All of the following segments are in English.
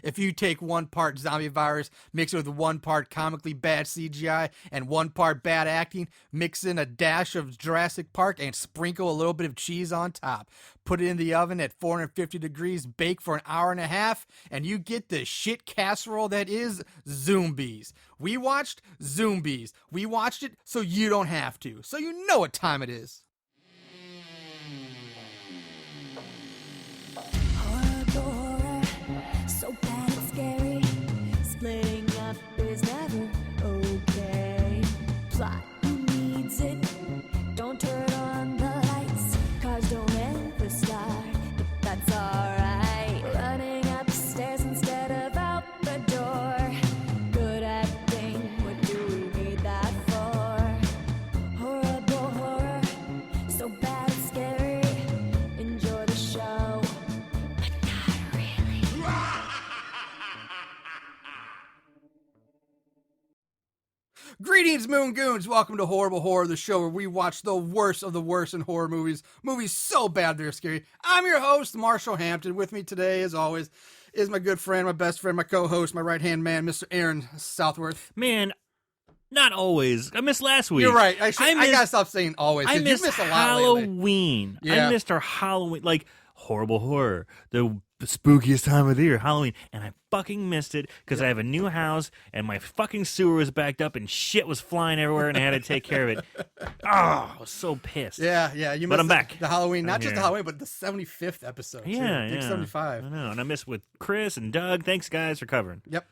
If you take 1 part zombie virus, mix it with 1 part comically bad CGI, and 1 part bad acting, mix in a dash of Jurassic Park, and sprinkle a little bit of cheese on top. Put it in the oven at 450 degrees, bake for an hour and a half, and you get the shit casserole that is Zoombies. We watched Zoombies. We watched it so you don't have to. So you know what time it is. Horror, so bad it's scary. Splitting up is never okay. Plot, who needs it? Don't turn on the lights. Cars don't ever start, but that's alright. Running upstairs instead of out the door. Good acting, what do we need that for? Horrible horror, so bad it's scary. Enjoy the show, but not really. Greetings, Moon Goons. Welcome to Horrible Horror, the show where we watch the worst of the worst in horror movies. Movies so bad they're scary. I'm your host, Marshall Hampton. With me today, as always, is my good friend, my best friend, my co-host, my right-hand man, Mr. Aaron Southworth. Man, not always. I missed last week. You're right. I gotta stop saying always. I 'cause missed you missed a lot lately. Halloween. Yeah. I missed our Halloween, like horrible horror, the spookiest time of the year, Halloween, and I fucking missed it because I have a new house and my fucking sewer was backed up and shit was flying everywhere and I had to take care of it. Oh, I was so pissed. Yeah. You But missed I'm back. the Halloween, not I'm just the here. Halloween, but the 75th episode. too. Yeah, Big yeah. 75. I know, and I missed with Chris and Doug. Thanks, guys, for covering. Yep.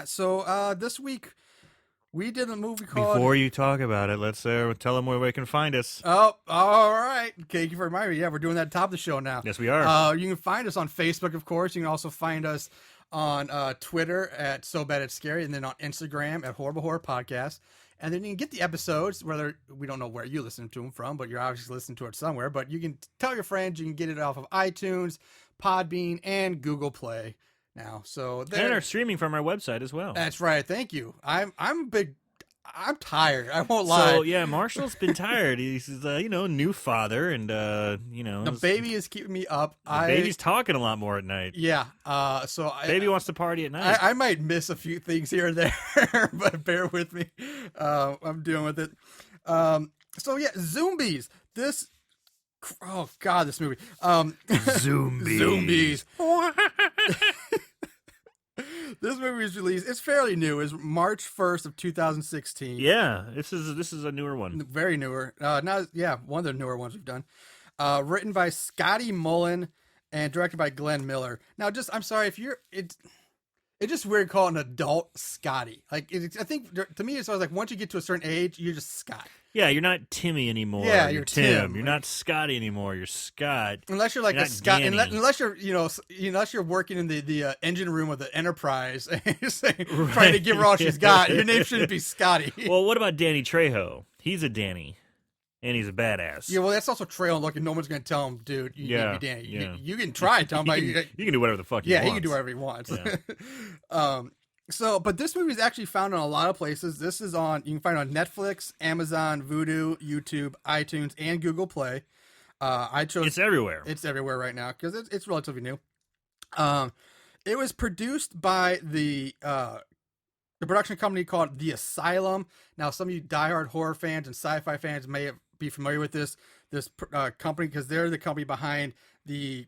So this week we did a movie called. Before you talk about it, let's tell them where they can find us. Oh, all right. Thank you for reminding me. Yeah, we're doing that at the top of the show now. Yes, we are. You can find us on Facebook, of course. You can also find us on Twitter at So Bad It's Scary, and then on Instagram at Horrible Horror Podcast. And then you can get the episodes, whether we don't know where you listen to them from, but you're obviously listening to it somewhere. But you can tell your friends. You can get it off of iTunes, Podbean, and Google Play now. So And are streaming from our website as well. that's right. Thank you. I'm tired. I won't lie. So yeah, Marshall's been tired. He's new father, and The baby is keeping me up. the baby's talking a lot more at night. Yeah. So Baby wants to party at night. I might miss a few things here and there, but bear with me. I'm dealing with it. So yeah, Zoombies. Oh God, this movie. Zoombies. This movie was released. It's fairly new. It's March 1st of 2016. Yeah, this is a newer one. Very newer. One of the newer ones we've done. Written by Scotty Mullen and directed by Glenn Miller. Now, I'm sorry if it's just weird calling an adult Scotty. Like, I think to me, it's always like once you get to a certain age, you're just Scott. Yeah, you're not Timmy anymore. Yeah, you're Tim. You're not Scotty anymore. You're Scott. Unless you're like You're a not Scott, Danny. unless you're unless you're working in the engine room of the Enterprise and you're trying to give her all she's got. Your name shouldn't be Scotty. Well, what about Danny Trejo? He's a Danny, and he's a badass. Yeah, well, that's also Trail. Look, and no one's going to tell him, dude, you need to be Danny. yeah. You can try and tell him. you can do whatever the fuck you Yeah, want. he can do whatever he wants. Yeah. But this movie is actually found on a lot of places. You can find it on Netflix, Amazon, Vudu, YouTube, iTunes, and Google Play. It's everywhere. It's everywhere right now because it's relatively new. It was produced by the production company called The Asylum. Now, some of you diehard horror fans and sci-fi fans may be familiar with this company because they're the company behind the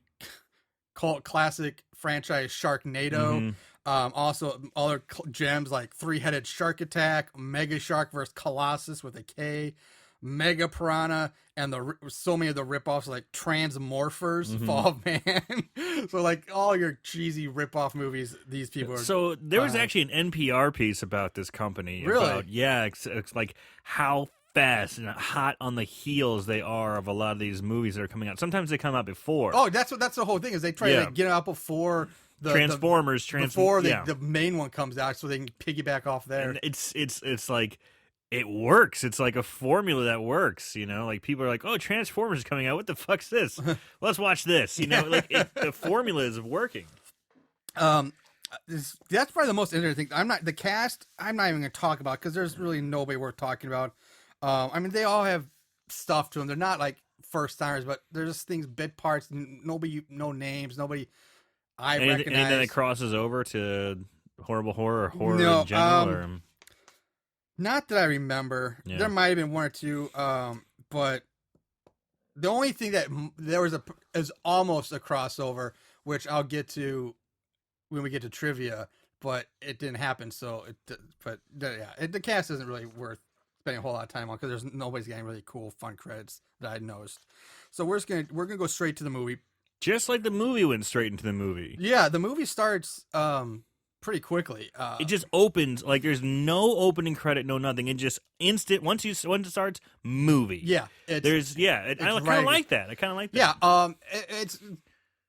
cult classic franchise Sharknado. Mm-hmm. Also, other gems like Three-Headed Shark Attack, Mega Shark vs. Colossus with a K, Mega Piranha, and so many of the ripoffs like Transmorphers, Fall of Man. So like all your cheesy ripoff movies, these people are. So there was actually an NPR piece about this company. Really? It's like how fast and hot on the heels they are of a lot of these movies that are coming out. Sometimes they come out before. Oh, that's the whole thing is they try to get it out before Transformers before the main one comes out, so they can piggyback off there. And it's like it works. It's like a formula that works. Like people are like, "Oh, Transformers is coming out. What the fuck's this? Let's watch this." The formula is working. That's probably the most interesting thing. I'm not even going to talk about because there's really nobody worth talking about. They all have stuff to them. They're not like first timers, but they're just things, bit parts. Nobody, no names, nobody. I Anything recognize. that crosses over to horrible horror or horror No, in general? Or not that I remember. Yeah. There might have been one or two, but the only thing that there was is almost a crossover, which I'll get to when we get to trivia, but it didn't happen. So, the cast isn't really worth spending a whole lot of time on because nobody's getting really cool, fun credits that I noticed. So we're gonna go straight to the movie. just like the movie went straight into the movie. Yeah, the movie starts pretty quickly. It just opens like there's no opening credit, no nothing. It just instant once it starts movie. Yeah, I kind of like that. Yeah, it's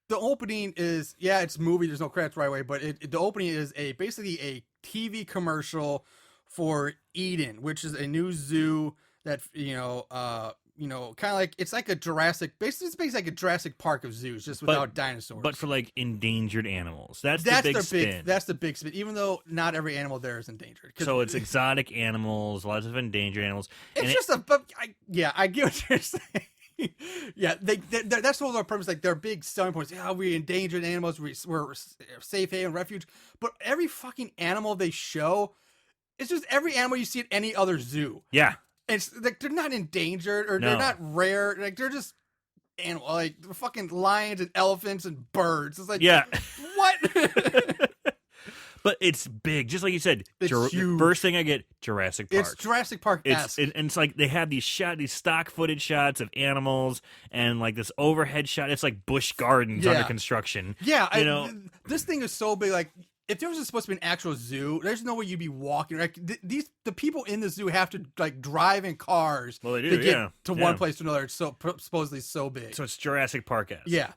the opening is it's movie. There's no credits right away, but the opening is basically a TV commercial for Eden, which is a new zoo that kind of like it's like a Jurassic. Basically, it's basically like a Jurassic Park of zoos, just without dinosaurs. But for like endangered animals. That's the big their spin. That's the big spin. Even though not every animal there is endangered. So it's exotic animals, lots of endangered animals. It's I get what you're saying. Yeah, that's the whole purpose. Like their big selling points. Yeah, we endangered animals. We're safe haven, refuge. But every fucking animal they show, it's just every animal you see at any other zoo. Yeah. It's like they're not endangered or No. they're not rare. Like they're just animal, like fucking lions and elephants and birds. It's like what? But it's big, just like you said. It's huge. First thing I get, Jurassic Park. It's Jurassic Park-esque. And it's like they have these stock footage shots of animals and like this overhead shot. It's like Busch Gardens under construction. Yeah, this thing is so big. Like if there was supposed to be an actual zoo, there's no way you'd be walking. Like the people in the zoo have to like drive in cars. Well, they do, to get to one place to another. It's supposedly so big. So it's Jurassic Park-esque. Yeah,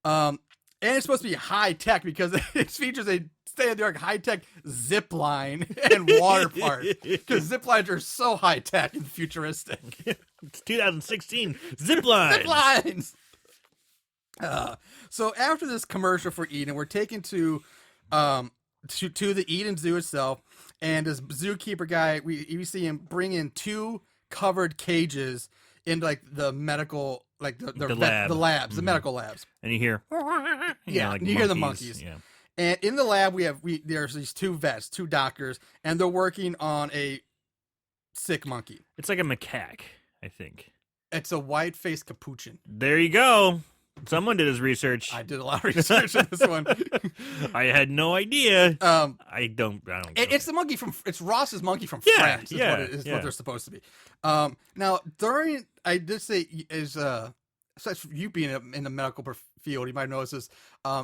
and it's supposed to be high tech because it features a state-of-the-art high-tech zip line and water park. Because zip lines are so high-tech and futuristic. It's 2016 zip lines. Zip lines. So after this commercial for Eden, we're taken to the Eden Zoo itself, and this zookeeper guy, we see him bring in 2 covered cages in like the medical, like the labs, the medical labs, and you hear, you hear the monkeys. Yeah. And in the lab, there's these 2 vets, 2 doctors, and they're working on a sick monkey. It's like a macaque, I think. It's a white-faced capuchin. There you go. Someone did his research. I did a lot of research on this one. I had no idea. I don't. It's the monkey it's Ross's monkey from Yeah, France. yeah, What they're supposed to be. Now during I did say such you being in the medical field, you might notice this.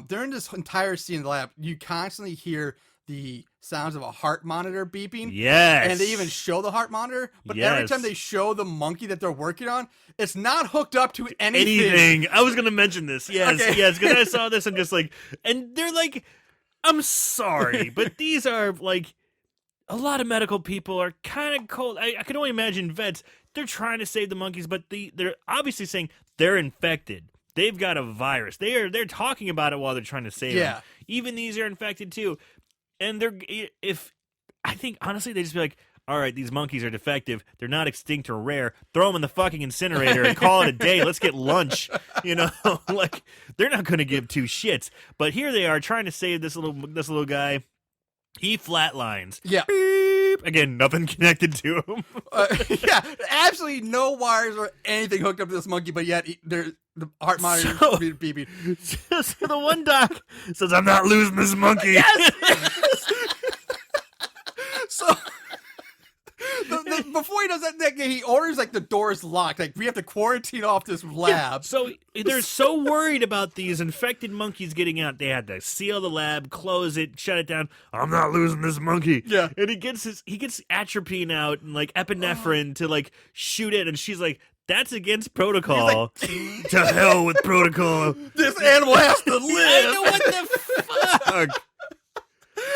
During this entire scene in the lab, you constantly hear the sounds of a heart monitor beeping. Yes. And they even show the heart monitor. But every time they show the monkey that they're working on, it's not hooked up to anything. I was going to mention this. Yes, Okay. yes. Because I saw this and just like, and they're like, I'm sorry, but these are like, a lot of medical people are kind of cold. I can only imagine vets. They're trying to save the monkeys, but they're obviously saying they're infected. They've got a virus. They're talking about it while they're trying to save them. Even these are infected too. And I think honestly they just be like, all right, these monkeys are defective. They're not extinct or rare. Throw them in the fucking incinerator and call it a day. Let's get lunch. Like they're not going to give 2 shits. But here they are trying to save this little guy. He flatlines. Yeah. Beep. Again, nothing connected to him. Absolutely no wires or anything hooked up to this monkey, but yet the heart monitor is beeping. So the one doc says, I'm not losing this monkey. Yes! So before he does that, he orders like the doors locked. Like we have to quarantine off this lab. Yeah, so they're so worried about these infected monkeys getting out. They had to seal the lab, close it, shut it down. I'm not losing this monkey. Yeah, and he gets atropine out and like epinephrine to like shoot it, and she's like, that's against protocol. Like, to hell with protocol. This animal has to live. I know, what the fuck.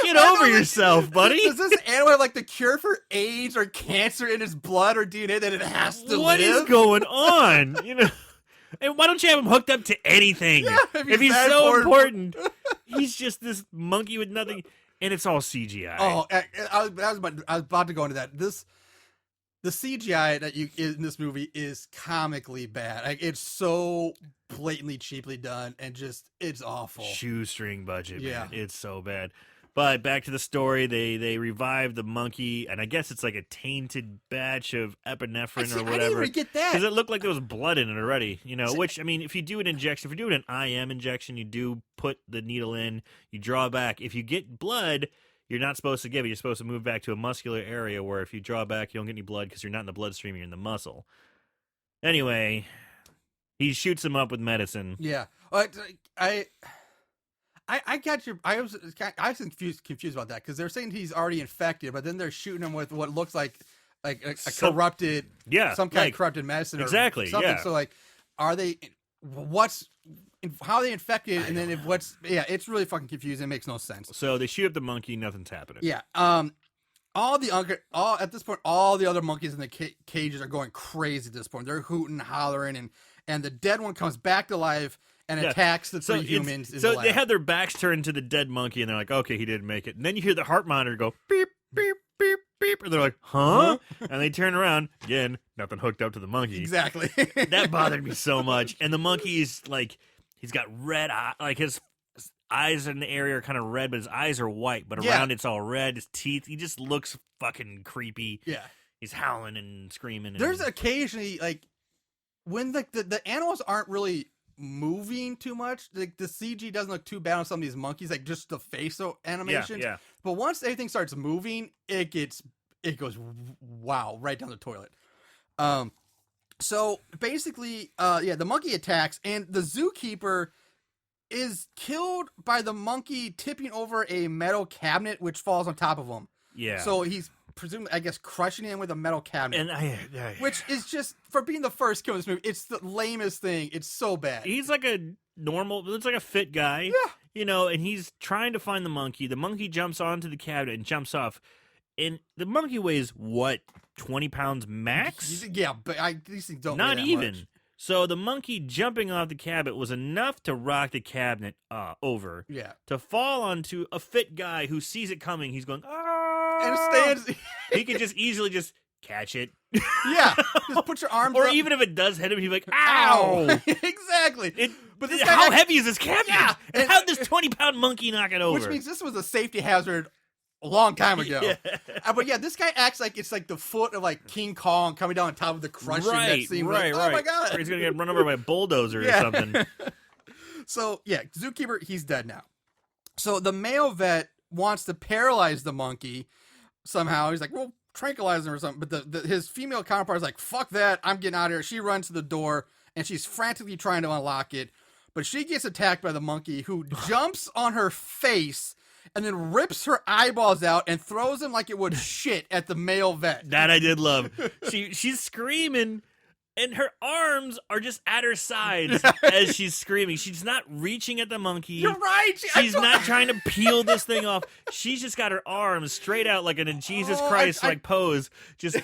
Get over yourself, buddy. Does this animal have like the cure for AIDS or cancer in his blood or DNA that it has to live? What is going on? And why don't you have him hooked up to anything? Yeah, if he's so important, he's just this monkey with nothing, and it's all CGI. Oh, I was about to go into that. This the CGI that you in this movie is comically bad. Like, it's so blatantly cheaply done, and just it's awful. Shoestring budget, Yeah. man. It's so bad. But back to the story, they revive the monkey, and I guess it's like a tainted batch of epinephrine or I didn't whatever. even get that. Because it looked like there was blood in it already, which, I mean, if you do an injection, if you're doing an IM injection, you do put the needle in, you draw back. If you get blood, you're not supposed to give it. You're supposed to move back to a muscular area where if you draw back, you don't get any blood because you're not in the bloodstream, you're in the muscle. Anyway, he shoots him up with medicine. Yeah. I got your. I was confused about that because they're saying he's already infected, but then they're shooting him with what looks like a corrupted, some kind of corrupted medicine, exactly, or something. yeah. So like, are they? How are they infected? And then it's really fucking confusing. It makes no sense. So they shoot up the monkey, nothing's happening. Yeah. At this point, all the other monkeys in the cages are going crazy. At this point, they're hooting, hollering, and the dead one comes back to life and attacks the three humans. So they have their backs turned to the dead monkey, and they're like, "Okay, he didn't make it." And then you hear the heart monitor go beep, beep, beep, beep, and they're like, "Huh?" And they turn around again, nothing hooked up to the monkey. Exactly. That bothered me so much. And the monkey's like, he's got red eye, like his eyes in the area are kind of red, but his eyes are white, but around it's all red. His teeth, he just looks fucking creepy. Yeah. He's howling and screaming. There's occasionally, like, when the animals aren't really moving too much, like the CG doesn't look too bad on some of these monkeys, like just the facial animations. Yeah. But once everything starts moving, it goes wow right down the toilet. So basically, the monkey attacks, and the zookeeper is killed by the monkey tipping over a metal cabinet, which falls on top of him. Yeah. So he's presumably, I guess, crushing him with a metal cabinet. And which is just, for being the first kill in this movie, it's the lamest thing. It's so bad. He's like a looks like a fit guy. Yeah. And he's trying to find the monkey. The monkey jumps onto the cabinet and jumps off. And the monkey weighs, 20 pounds max? Yeah, but these things don't Not weigh that even. much. So the monkey jumping off the cabinet was enough to rock the cabinet over. Yeah. To fall onto a fit guy who sees it coming. He's going, And it stands. He can just easily catch it. Yeah. Just put your arms Or up. even if it does hit him, he'd be like, ow! Exactly. But how heavy is this cabinet? Yeah. And how'd this 20-pound monkey knock it over? Which means this was a safety hazard a long time ago. Yeah. But yeah, this guy acts like it's like the foot of like King Kong coming down on top of the crushing that scene. Right. Oh my god. Or he's going to get run over by a bulldozer or something. So yeah, zookeeper, he's dead now. So the male vet wants to paralyze the monkey somehow. He's like, well, tranquilize him or something. But his female counterpart is like, fuck that, I'm getting out of here. She runs to the door and she's frantically trying to unlock it. But she gets attacked by the monkey, who jumps on her face and then rips her eyeballs out and throws him like it would shit at the male vet. That I did love. She's screaming, and her arms are just at her sides as she's screaming. She's not reaching at the monkey. You're right. She's not trying to peel this thing off. She's just got her arms straight out like in a Jesus Christ pose. Just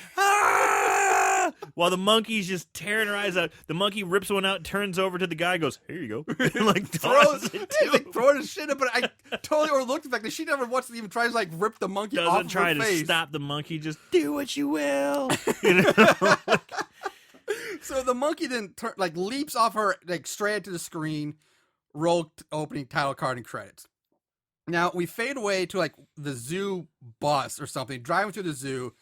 while the monkey's just tearing her eyes out. The monkey rips one out, turns over to the guy, goes, "Here you go," and like tosses it to him. Throwing his shit up, but I totally overlooked the fact that she never wants to even try to like rip the monkey off Doesn't of try her to face. stop the monkey. Just do what you will. You know? So the monkey then leaps off her straight to the screen. Roll opening title card and credits. Now we fade away to the zoo bus or something, driving through the zoo.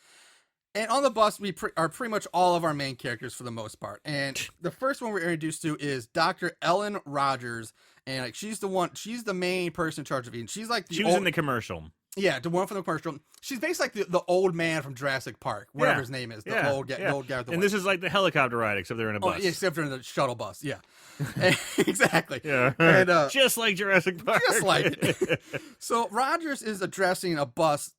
And on the bus, we are pretty much all of our main characters for the most part. And the first one we're introduced to is Dr. Ellen Rogers. And she's the main person in charge of eating. She's like she was in the commercial. Yeah, the one from the commercial. She's basically like the old man from Jurassic Park, whatever his name is. The old guy with the and this is like the helicopter ride, except they're in a bus. Yeah, except they're in the shuttle bus. Yeah. Exactly. Yeah. And, just like Jurassic Park. Just like it. So Rogers is addressing the bus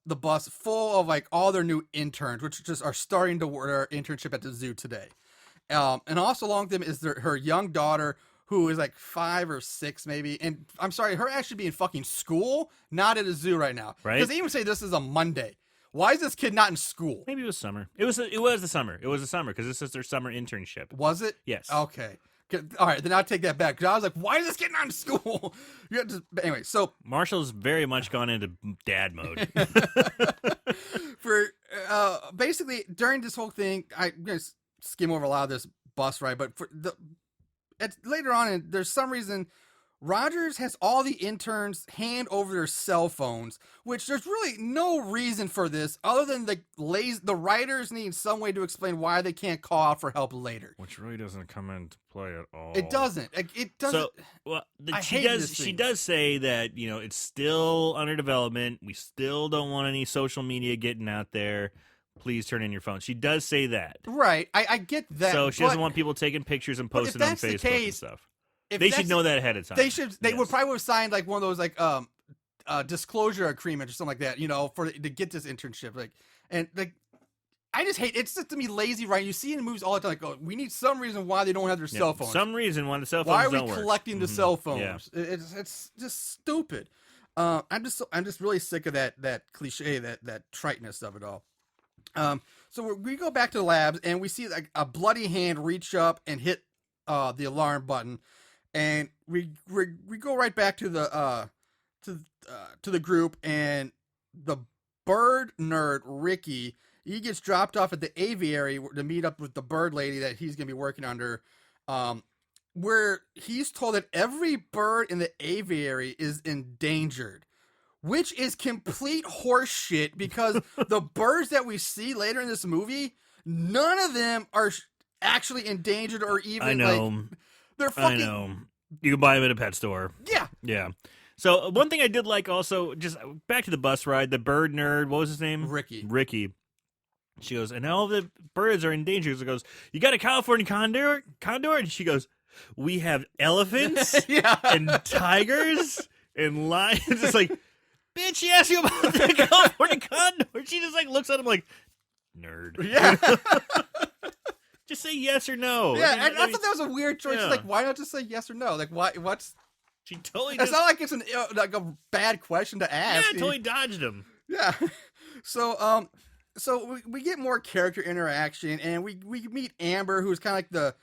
full of all their new interns, which just are starting to work their internship at the zoo today. And also along with them is her young daughter, who is 5 or 6 maybe. And I'm sorry, her actually be in fucking school, not at a zoo right now. Right. Because they even say this is a Monday. Why is this kid not in school? Maybe it was summer. It was the summer. It was the summer because this is their summer internship. Was it? Yes. Okay. All right, then I'll take that back. Because I was like, why is this kid not in school? But anyway, so Marshall's very much gone into dad mode. basically during this whole thing, I'm gonna skim over a lot of this bus ride, but later on, there's some reason Rogers has all the interns hand over their cell phones, which there's really no reason for this other than the writers need some way to explain why they can't call out for help later. Which really doesn't come into play at all. It doesn't. It doesn't. So, well, I she hate does. this She thing. does say that it's still under development. We still don't want any social media getting out there. Please turn in your phone. She does say that. Right. I get that. So she but doesn't want people taking pictures and posting on that's the Facebook and case, stuff. if They that's should know that ahead of time. They should. They would Yes. probably have signed like one of those disclosure agreement or something like that. To get this internship. I just hate it's just to me lazy writing. You see in movies all the time. We need some reason why they don't have their cell phones. Some reason why the cell phones Why are we don't work. collecting the Mhm. cell phones? Yeah. It's just stupid. I'm just really sick of that cliche, that triteness of it all. So we go back to the labs and we see like a bloody hand reach up and hit the alarm button, and we go right back to the group, and the bird nerd Ricky, he gets dropped off at the aviary to meet up with the bird lady that he's gonna be working under, where he's told that every bird in the aviary is endangered, which is complete horseshit because the birds that we see later in this movie, none of them are actually endangered or even I know. they're fucking. I know. You can buy them at a pet store. Yeah. Yeah. So one thing I did like also, just back to the bus ride, the bird nerd, what was his name? Ricky. She goes, and all the birds are endangered. So goes, you got a California condor? And she goes, we have elephants Yeah. and tigers and lions. It's like, bitch, she asked you about the California condor. She just looks at him like, nerd. Yeah. Just say yes or no. Yeah, I and I thought that was a weird choice. Yeah. Why not just say yes or no? What's? She totally It's not like it's a bad question to yeah, ask. totally dodged him. Yeah. So we get more character interaction, and we meet Amber, who's kind of like the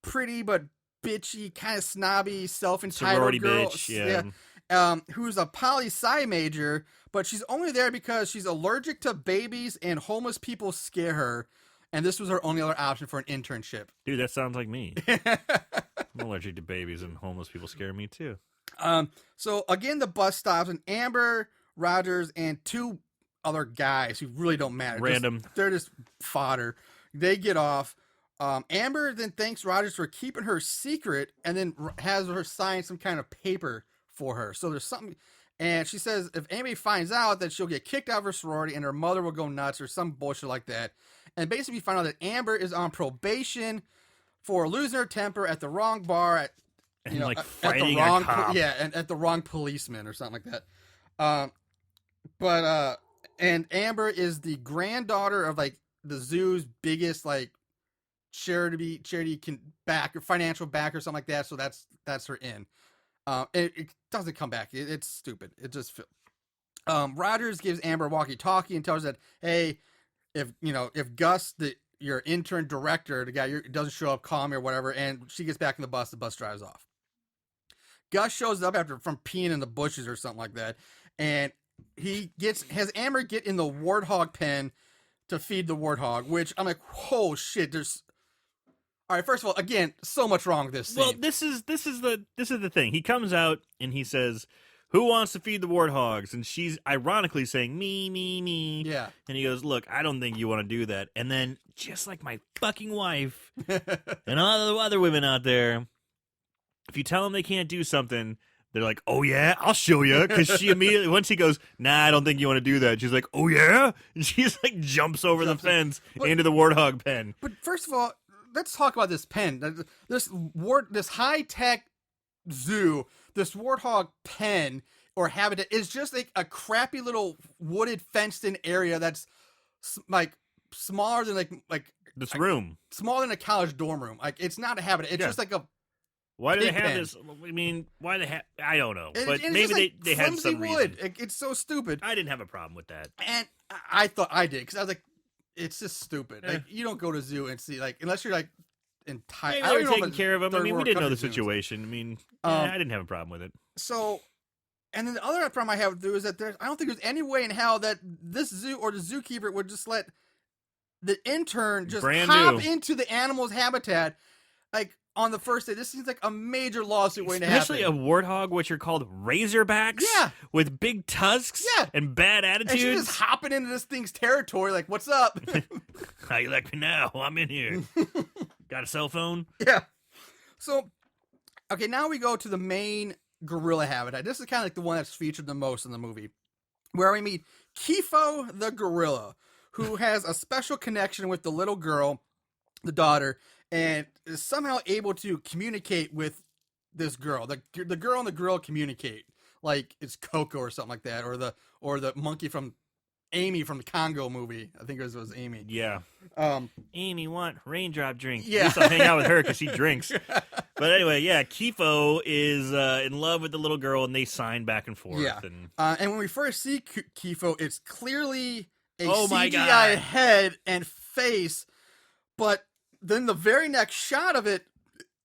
pretty but bitchy, kind of snobby, self-entitled Sorority girl. bitch, yeah. Who's a poli-sci major, but she's only there because she's allergic to babies and homeless people scare her, and this was her only other option for an internship. Dude, that sounds like me. I'm allergic to babies, and homeless people scare me too. So again, the bus stops, and Amber, Rogers, and two other guys who really don't matter. Random. They're just fodder. They get off. Amber then thanks Rogers for keeping her secret, and then has her sign some kind of paper for her. So there's something, and she says if anybody finds out that she'll get kicked out of her sorority and her mother will go nuts or some bullshit like that. And basically we find out that Amber is on probation for losing her temper at the wrong bar And at fighting the wrong a cop. and at the wrong policeman or something like that. And Amber is the granddaughter of the zoo's biggest charity financial back or something like that. So that's her in. It doesn't come back. It's stupid. It just Rogers gives Amber a walkie-talkie and tells her that, hey, if Gus, your intern director, the guy doesn't show up, call me or whatever, and she gets back in the bus drives off. Gus shows up from peeing in the bushes or something like that, and he has Amber get in the warthog pen to feed the warthog, which I'm like, oh shit, all right, first of all, again, so much wrong with this scene. Well, this is the thing. He comes out and he says, who wants to feed the warthogs? And she's ironically saying, me. Yeah. And he goes, look, I don't think you want to do that. And then, just like my fucking wife and all the other women out there, if you tell them they can't do something, they're like, oh yeah, I'll show you. Because she immediately, once he goes, nah, I don't think you want to do that. She's like, oh yeah? And she's jumps over the fence into the warthog pen. But first of all, let's talk about this pen. This high-tech zoo, this warthog pen or habitat is just a crappy little wooded fenced-in area that's smaller than This room. smaller than a college dorm room. It's not a habitat. It's just a. Why do they Big have pen. this? I mean, why they have? I don't know, but it's maybe just they had flimsy some wood. reason. It's so stupid. I didn't have a problem with that. And I thought I did because I was like, it's just stupid. Yeah. You don't go to zoo and see unless you're entire. Maybe I they don't were know if taking it's care of him. I third mean, we world didn't know the country zoos. situation. I mean, I didn't have a problem with it. So, and then the other problem I have is that I don't think there's any way in hell that this zoo or the zookeeper would just let the intern just Brand hop new. into the animal's habitat, like on the first day. This seems like a major lawsuit waiting to happen. Especially a warthog, which are called razorbacks. Yeah. With big tusks. Yeah. And bad and attitudes. she's just hopping into this thing's territory, like, "What's up?" How you like me now? I'm in here. Got a cell phone? Yeah. So, okay, now we go to the main gorilla habitat. This is kind of like the one that's featured the most in the movie, where we meet Kifo the gorilla, who has a special connection with the little girl, the daughter, and is somehow able to communicate with this girl. The girl and the gorilla communicate like it's Coco or something like that, or the monkey from Amy from the Congo movie. I think it was Amy. Yeah. Amy want raindrop drink. Yeah. At least I'll hang out with her because she drinks. But anyway, yeah, Kifo is in love with the little girl, and they sign back and forth. Yeah. And And when we first see Kifo, it's clearly a Oh my CGI God. head and face, but then the very next shot of it,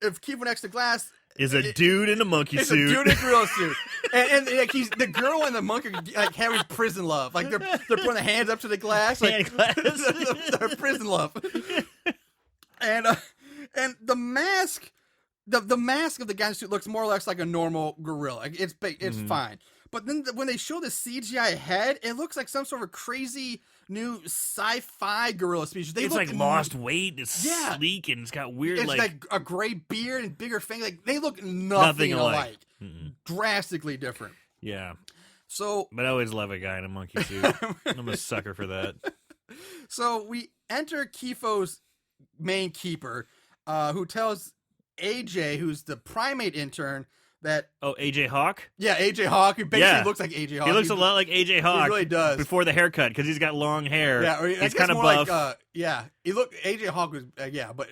if Kifo next to glass, is a dude in a monkey it's suit. a dude in a gorilla suit, and like he's the girl and the monkey are like having prison love, like they're putting their hands up to the glass, like Hand glass. they're prison love, and the mask. The mask of the guy in the suit looks more or less like a normal gorilla. Like, it's fine. But then when they show the CGI head, it looks like some sort of crazy new sci-fi gorilla species. They It's look like lost weight. It's Yeah. sleek and it's got weird It's like a gray beard and bigger fingers. Like they look nothing alike. Mm-mm. Drastically different. Yeah. So But I always love a guy in a monkey suit. I'm a sucker for that. So we enter Kifo's main keeper, who tells AJ, who's the primate intern, that Oh, AJ Hawk? AJ Hawk, who basically Yeah. looks like AJ Hawk. He looks a lot like AJ Hawk. really does. Before the haircut because he's got long hair. Yeah, or I he's guess kind of more buff. like he looked AJ Hawk was but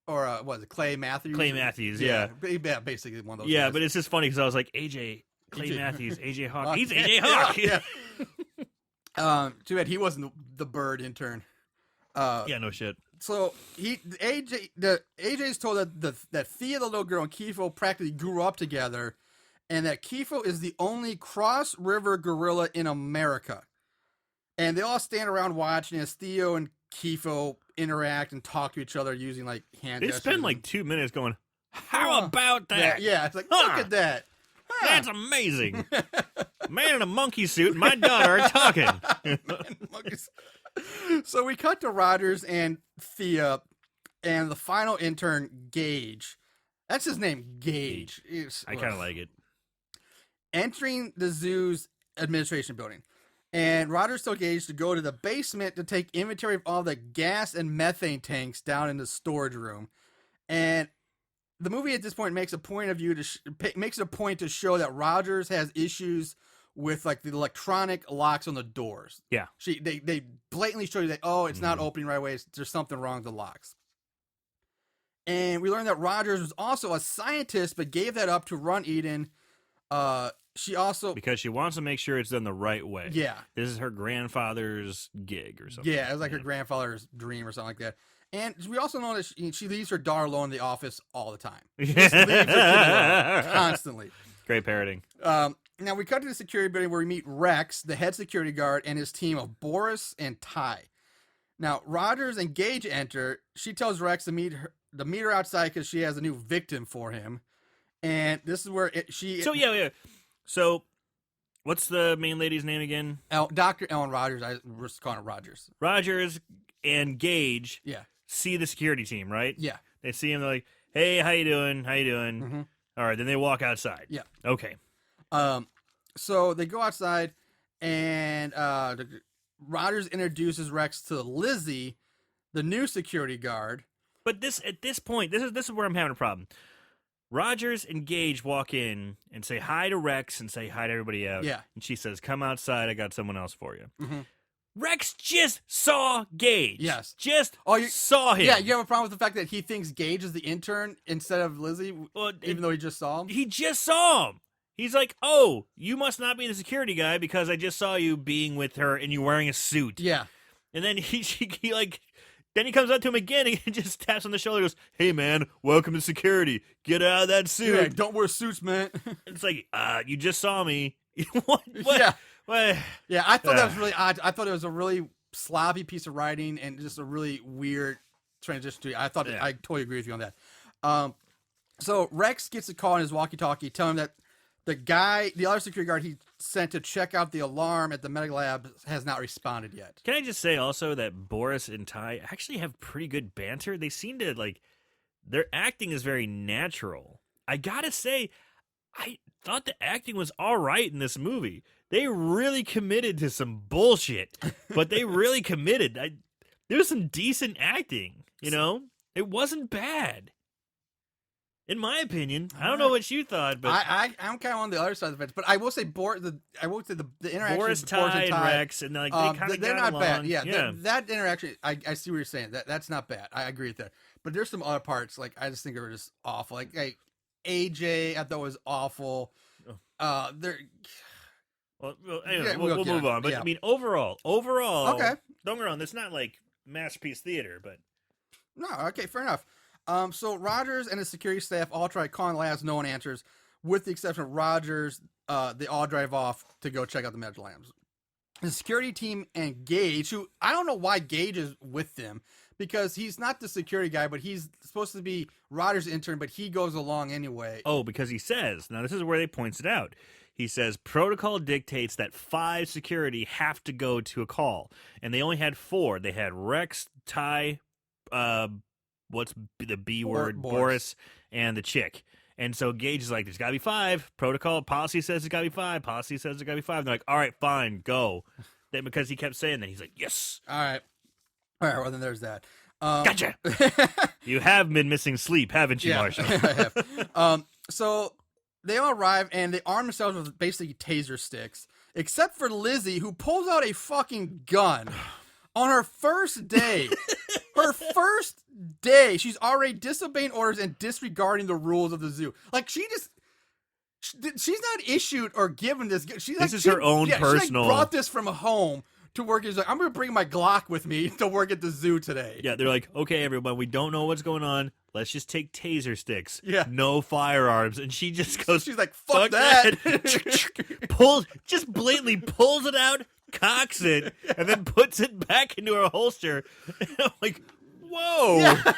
or what was it, Clay Matthews? Clay Matthews, yeah. Yeah, basically one of those. Yeah, guys. but it's just funny because I was like, AJ, Clay AJ. Matthews, AJ Hawk. Hawk. He's AJ Hawk. Yeah. Too bad he wasn't the bird intern. Yeah, no shit. So AJ's told that Thea, the little girl, and Kifo practically grew up together, and that Kifo is the only cross river gorilla in America. And they all stand around watching as Theo and Kifo interact and talk to each other using like hand They gestures. spend like 2 minutes going, how about that? Yeah, it's like, Huh. look at that. Huh. That's amazing. Man in a monkey suit and my daughter are talking. Monkeys. So we cut to Rogers and Thea and the final intern, Gage. That's his name, Gage. I kind of like it. Entering the zoo's administration building. And Rogers told Gage to go to the basement to take inventory of all the gas and methane tanks down in the storage room. And the movie at this point makes a point to show that Rogers has issues with like the electronic locks on the doors. Yeah. They blatantly show you that, it's not opening right away. There's something wrong with the locks. And we learned that Rogers was also a scientist, but gave that up to run Eden. She also Because she wants to make sure it's done the right way. Yeah. This is her grandfather's gig or something. Yeah, it was like her grandfather's dream or something like that. And we also know that she leaves her daughter alone in the office all the time. Just leaves her kid alone, constantly. Great parroting. Now we cut to the security building where we meet Rex, the head security guard, and his team of Boris and Ty. Now Rogers and Gage enter. She tells Rex to meet her outside because she has a new victim for him. And this is where Yeah. So, what's the main lady's name again? Dr. Ellen Rogers. I was calling her Rogers. Rogers and Gage Yeah. see the security team, right? Yeah. They see him, they're like, hey, how you doing? How you doing? Mhm. All right, then they walk outside. Yeah. Okay. So they go outside, and Rogers introduces Rex to Lizzie, the new security guard. But at this point, this is where I'm having a problem. Rogers and Gage walk in and say hi to Rex and say hi to everybody out. Yeah. And she says, come outside, I got someone else for you. Mhm. Rex just saw Gage. Yes. Just you saw him. Yeah, you have a problem with the fact that he thinks Gage is the intern instead of Lizzie, Well, even though he just saw him? He just saw him. He's like, oh, you must not be the security guy because I just saw you being with her and you're wearing a suit. Yeah. And then then he comes up to him again and he just taps on the shoulder and goes, hey, man, welcome to security. Get out of that suit. Yeah, don't wear suits, man. It's like, you just saw me. What? Yeah. What? Yeah, I thought that was really odd. I thought it was a really sloppy piece of writing and just a really weird transition to it. I thought I totally agree with you on that. So Rex gets a call on his walkie-talkie telling him that the other security guard he sent to check out the alarm at the medical lab has not responded yet. Can I just say also that Boris and Ty actually have pretty good banter? They seem to, like, their acting is very natural. I gotta say, I thought the acting was all right in this movie. They really committed to some bullshit, but they really committed. There was some decent acting, you know? It wasn't bad. In my opinion, I don't know what you thought, but I'm kind of on the other side of the fence. But I will say, the interaction Boris, with Boris Ty, and Rex, and like they kind of they're got not along. bad. Yeah. That interaction, I see what you're saying. That's not bad. I agree with that. But there's some other parts like I just think they were just awful. Like AJ, I thought was awful. They're. Well, anyway, we'll move on. But I mean, overall, okay. Don't get me wrong. It's not like masterpiece theater, but no, okay, fair enough. So Rogers and his security staff all try calling labs. No one answers, with the exception of Rogers. They all drive off to go check out the medical labs. The security team and Gage, who I don't know why Gage is with them, because he's not the security guy, but he's supposed to be Rogers' intern, but he goes along anyway. Oh, because he says, now this is where they points it out. He says, protocol dictates that 5 security have to go to a call. And they only had 4. They had Rex, Ty, what's the B word? Boris, and the chick. And so Gage is like, there's got to be 5. Protocol policy says it's got to be 5. Policy says it's got to be 5. And they're like, all right, fine, go. Then because he kept saying that, he's like, yes. All right, well, then there's that. Gotcha. You have been missing sleep, haven't you, Marshall? I have. So they all arrive, and they arm themselves with basically taser sticks, except for Lizzie, who pulls out a fucking gun on her first day. Her first day, she's already disobeying orders and disregarding the rules of the zoo. Like, she's not issued or given this. This is her own personal. She brought this from home to work. She's like, I'm going to bring my Glock with me to work at the zoo today. Yeah, they're like, okay, everyone, we don't know what's going on. Let's just take taser sticks. Yeah. No firearms. And she just goes, she's like, fuck that. Just blatantly pulls it out, cocks it, and then puts it back into her holster. And I'm like, whoa. Yeah.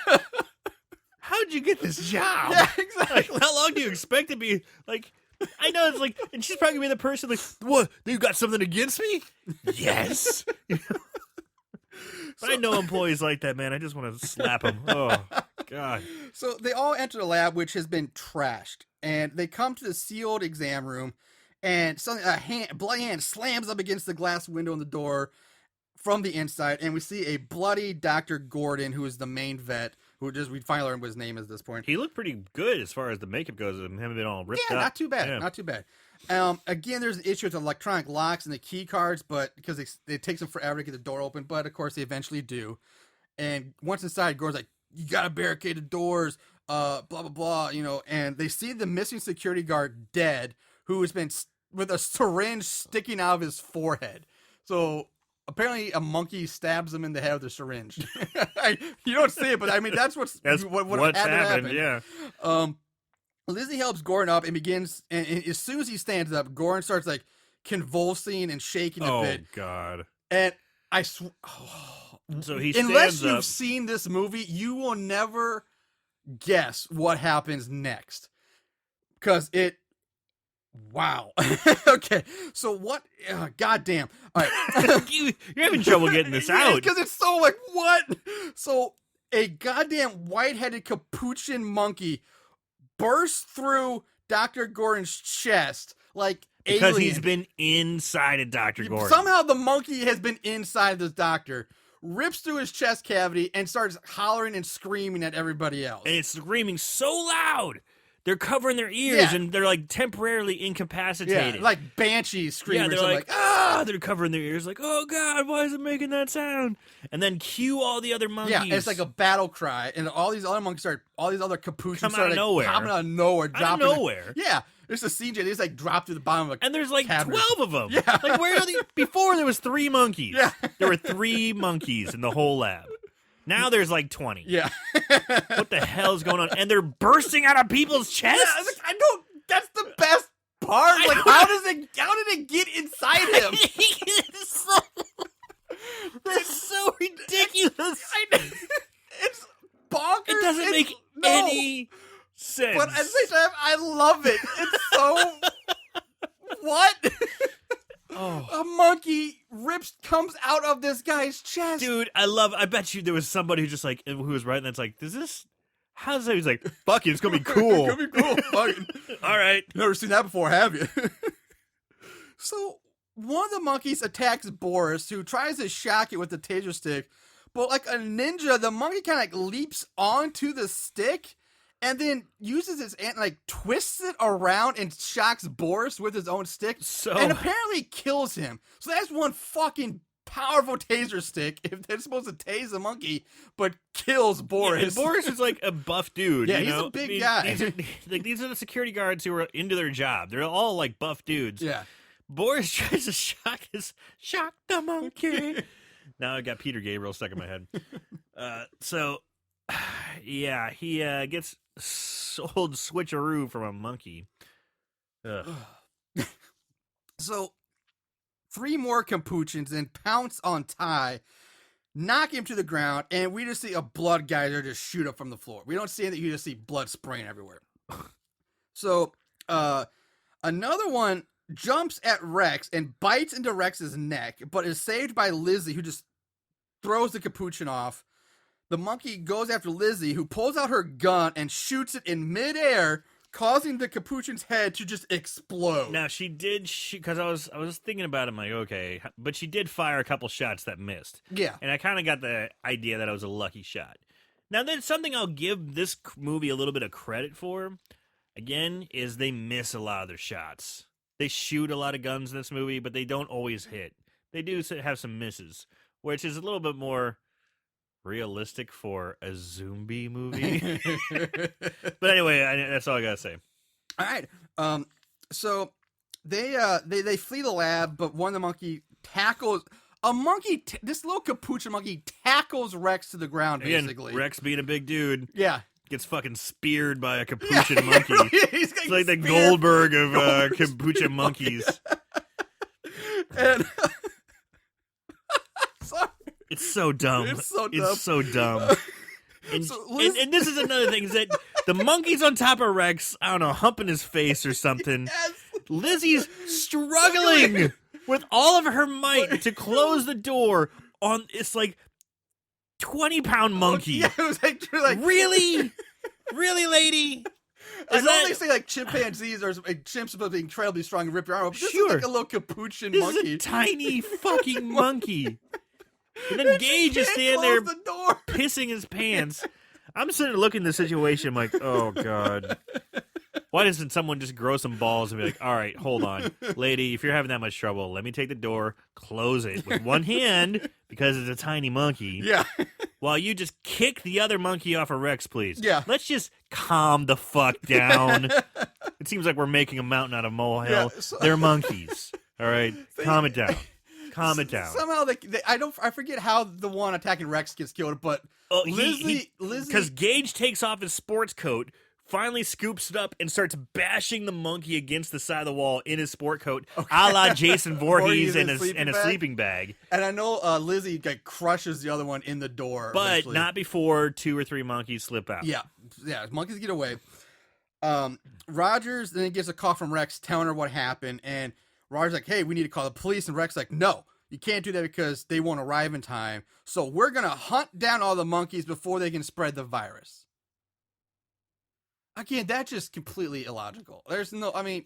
How'd you get this job? Yeah, exactly. Like, how long do you expect to be? Like, I know it's like, and she's probably gonna be the person like, what? You got something against me? Yes. But I know employees like that, man. I just want to slap them. Oh, God. So they all enter the lab, which has been trashed, and they come to the sealed exam room, and suddenly a bloody hand slams up against the glass window in the door from the inside, and we see a bloody Dr. Gordon, who is the main vet, who we finally learned what his name is at this point. He looked pretty good as far as the makeup goes, and him being all ripped up. Yeah, not too bad. Yeah. Not too bad. Again, there's an issue with the electronic locks and the key cards, but because it takes them forever to get the door open, but of course they eventually do. And once inside, Gordon's like, you gotta barricade the doors, blah, blah, blah, and they see the missing security guard dead, who has been with a syringe sticking out of his forehead. So apparently a monkey stabs him in the head with a syringe. You don't see it, but I mean, that's what's happened. Yeah. Lizzie helps Gordon up and begins, and as soon as he stands up, Gordon starts like convulsing and shaking a bit. Oh, God. And So he unless stands you've up. seen this movie, you will never guess what happens next. Because wow. Okay. So what? Goddamn. All right. You're having trouble getting this out. Because it's so like, what? So a goddamn white-headed capuchin monkey bursts through Dr. Gordon's chest like because alien. he's been inside of Dr. Gordon. Somehow the monkey has been inside this doctor, rips through his chest cavity, and starts hollering and screaming at everybody else. And it's screaming so loud. They're covering their ears, and they're like temporarily incapacitated. Yeah, like banshees screaming. Yeah, they're like, ah! They're covering their ears, like, oh God, why is it making that sound? And then cue all the other monkeys. Yeah, it's like a battle cry, and all these other monkeys all these other capuchins Come start out of nowhere. coming out of nowhere, dropping. Out of nowhere. Yeah, there's a CJ. They just like drop through the bottom of a and there's like cabinet. 12 of them. Yeah, like where are these? Before there was 3 monkeys. Yeah, there were 3 monkeys in the whole lab. Now there's like 20. Yeah. What the hell is going on? And they're bursting out of people's chests? Yeah, I don't. That's the best part. Like, how did it get inside him? It's a monkey comes out of this guy's chest. Dude, I bet you there was somebody who just like, who was writing that's like, how's that? He's like, fuck it, it's gonna be cool. It's gonna be cool. Fucking. All right. Never seen that before, have you? So, one of the monkeys attacks Boris, who tries to shock it with the taser stick, but like a ninja, the monkey kind of like leaps onto the stick and then uses its ant, like twists it around and shocks Boris with his own stick, and apparently kills him. So that's one fucking powerful taser stick if they're supposed to tase the monkey, but kills Boris. Yeah, and Boris is like a buff dude. Yeah, you he's know? a big guy. These are the security guards who are into their job. They're all like buff dudes. Yeah. Boris tries to shock the monkey. Now I got Peter Gabriel stuck in my head. Yeah, he gets sold switcheroo from a monkey. Ugh. So, 3 more Capuchins then pounce on Ty, knock him to the ground, and we just see a blood geyser just shoot up from the floor. We don't see anything, you just see blood spraying everywhere. So, another one jumps at Rex and bites into Rex's neck, but is saved by Lizzie, who just throws the Capuchin off. The monkey goes after Lizzie, who pulls out her gun and shoots it in midair, causing the Capuchin's head to just explode. Now, she did shoot, because I was thinking about it, I'm like, okay, but she did fire a couple shots that missed. Yeah. And I kind of got the idea that it was a lucky shot. Now, there's something I'll give this movie a little bit of credit for, again, is they miss a lot of their shots. They shoot a lot of guns in this movie, but they don't always hit. They do have some misses, which is a little bit more realistic for a zombie movie. But anyway, that's all I gotta say. All right. So they flee the lab, but one of the monkey tackles this little capuchin monkey tackles Rex to the ground. Basically, again, Rex being a big dude. Yeah. Gets fucking speared by a capuchin monkey. It's like the Goldberg of capuchin monkeys. And sorry. It's so dumb. It's so dumb. And, So and this is another thing, is that the monkey's on top of Rex, I don't know, humping his face or something. Yes. Lizzie's struggling with all of her might to close the door on this like 20-pound monkey. Yeah, it was like Really? Really, lady? I know they say like chimpanzees or like, chimps supposed to be incredibly strong and rip your arm up. But this is like a little capuchin This monkey. is a tiny fucking monkey. And then Gage is standing there the door. pissing his pants. I'm sitting there looking at the situation, I'm like, oh, God. Why doesn't someone just grow some balls and be like, all right, hold on. Lady, if you're having that much trouble, let me take the door, close it with one hand, because it's a tiny monkey. Yeah. While you just kick the other monkey off of Rex, please. Yeah. Let's just calm the fuck down. It seems like we're making a mountain out of molehill. Yeah, so- They're monkeys. All right? Calm it down. Calm it down. Somehow I forget how the one attacking Rex gets killed, but Lizzie, because Gage takes off his sports coat, finally scoops it up and starts bashing the monkey against the side of the wall in his sport coat, a la Jason Voorhees in a sleeping bag. And I know Lizzie like crushes the other one in the door, but eventually. not before 2 or 3 monkeys slip out. Yeah, monkeys get away. Rogers then gets a call from Rex telling her what happened, and Roger's like, hey, we need to call the police, and Rex like, no, you can't do that because they won't arrive in time, so we're gonna hunt down all the monkeys before they can spread the virus. Again, that's just completely illogical. There's no, again,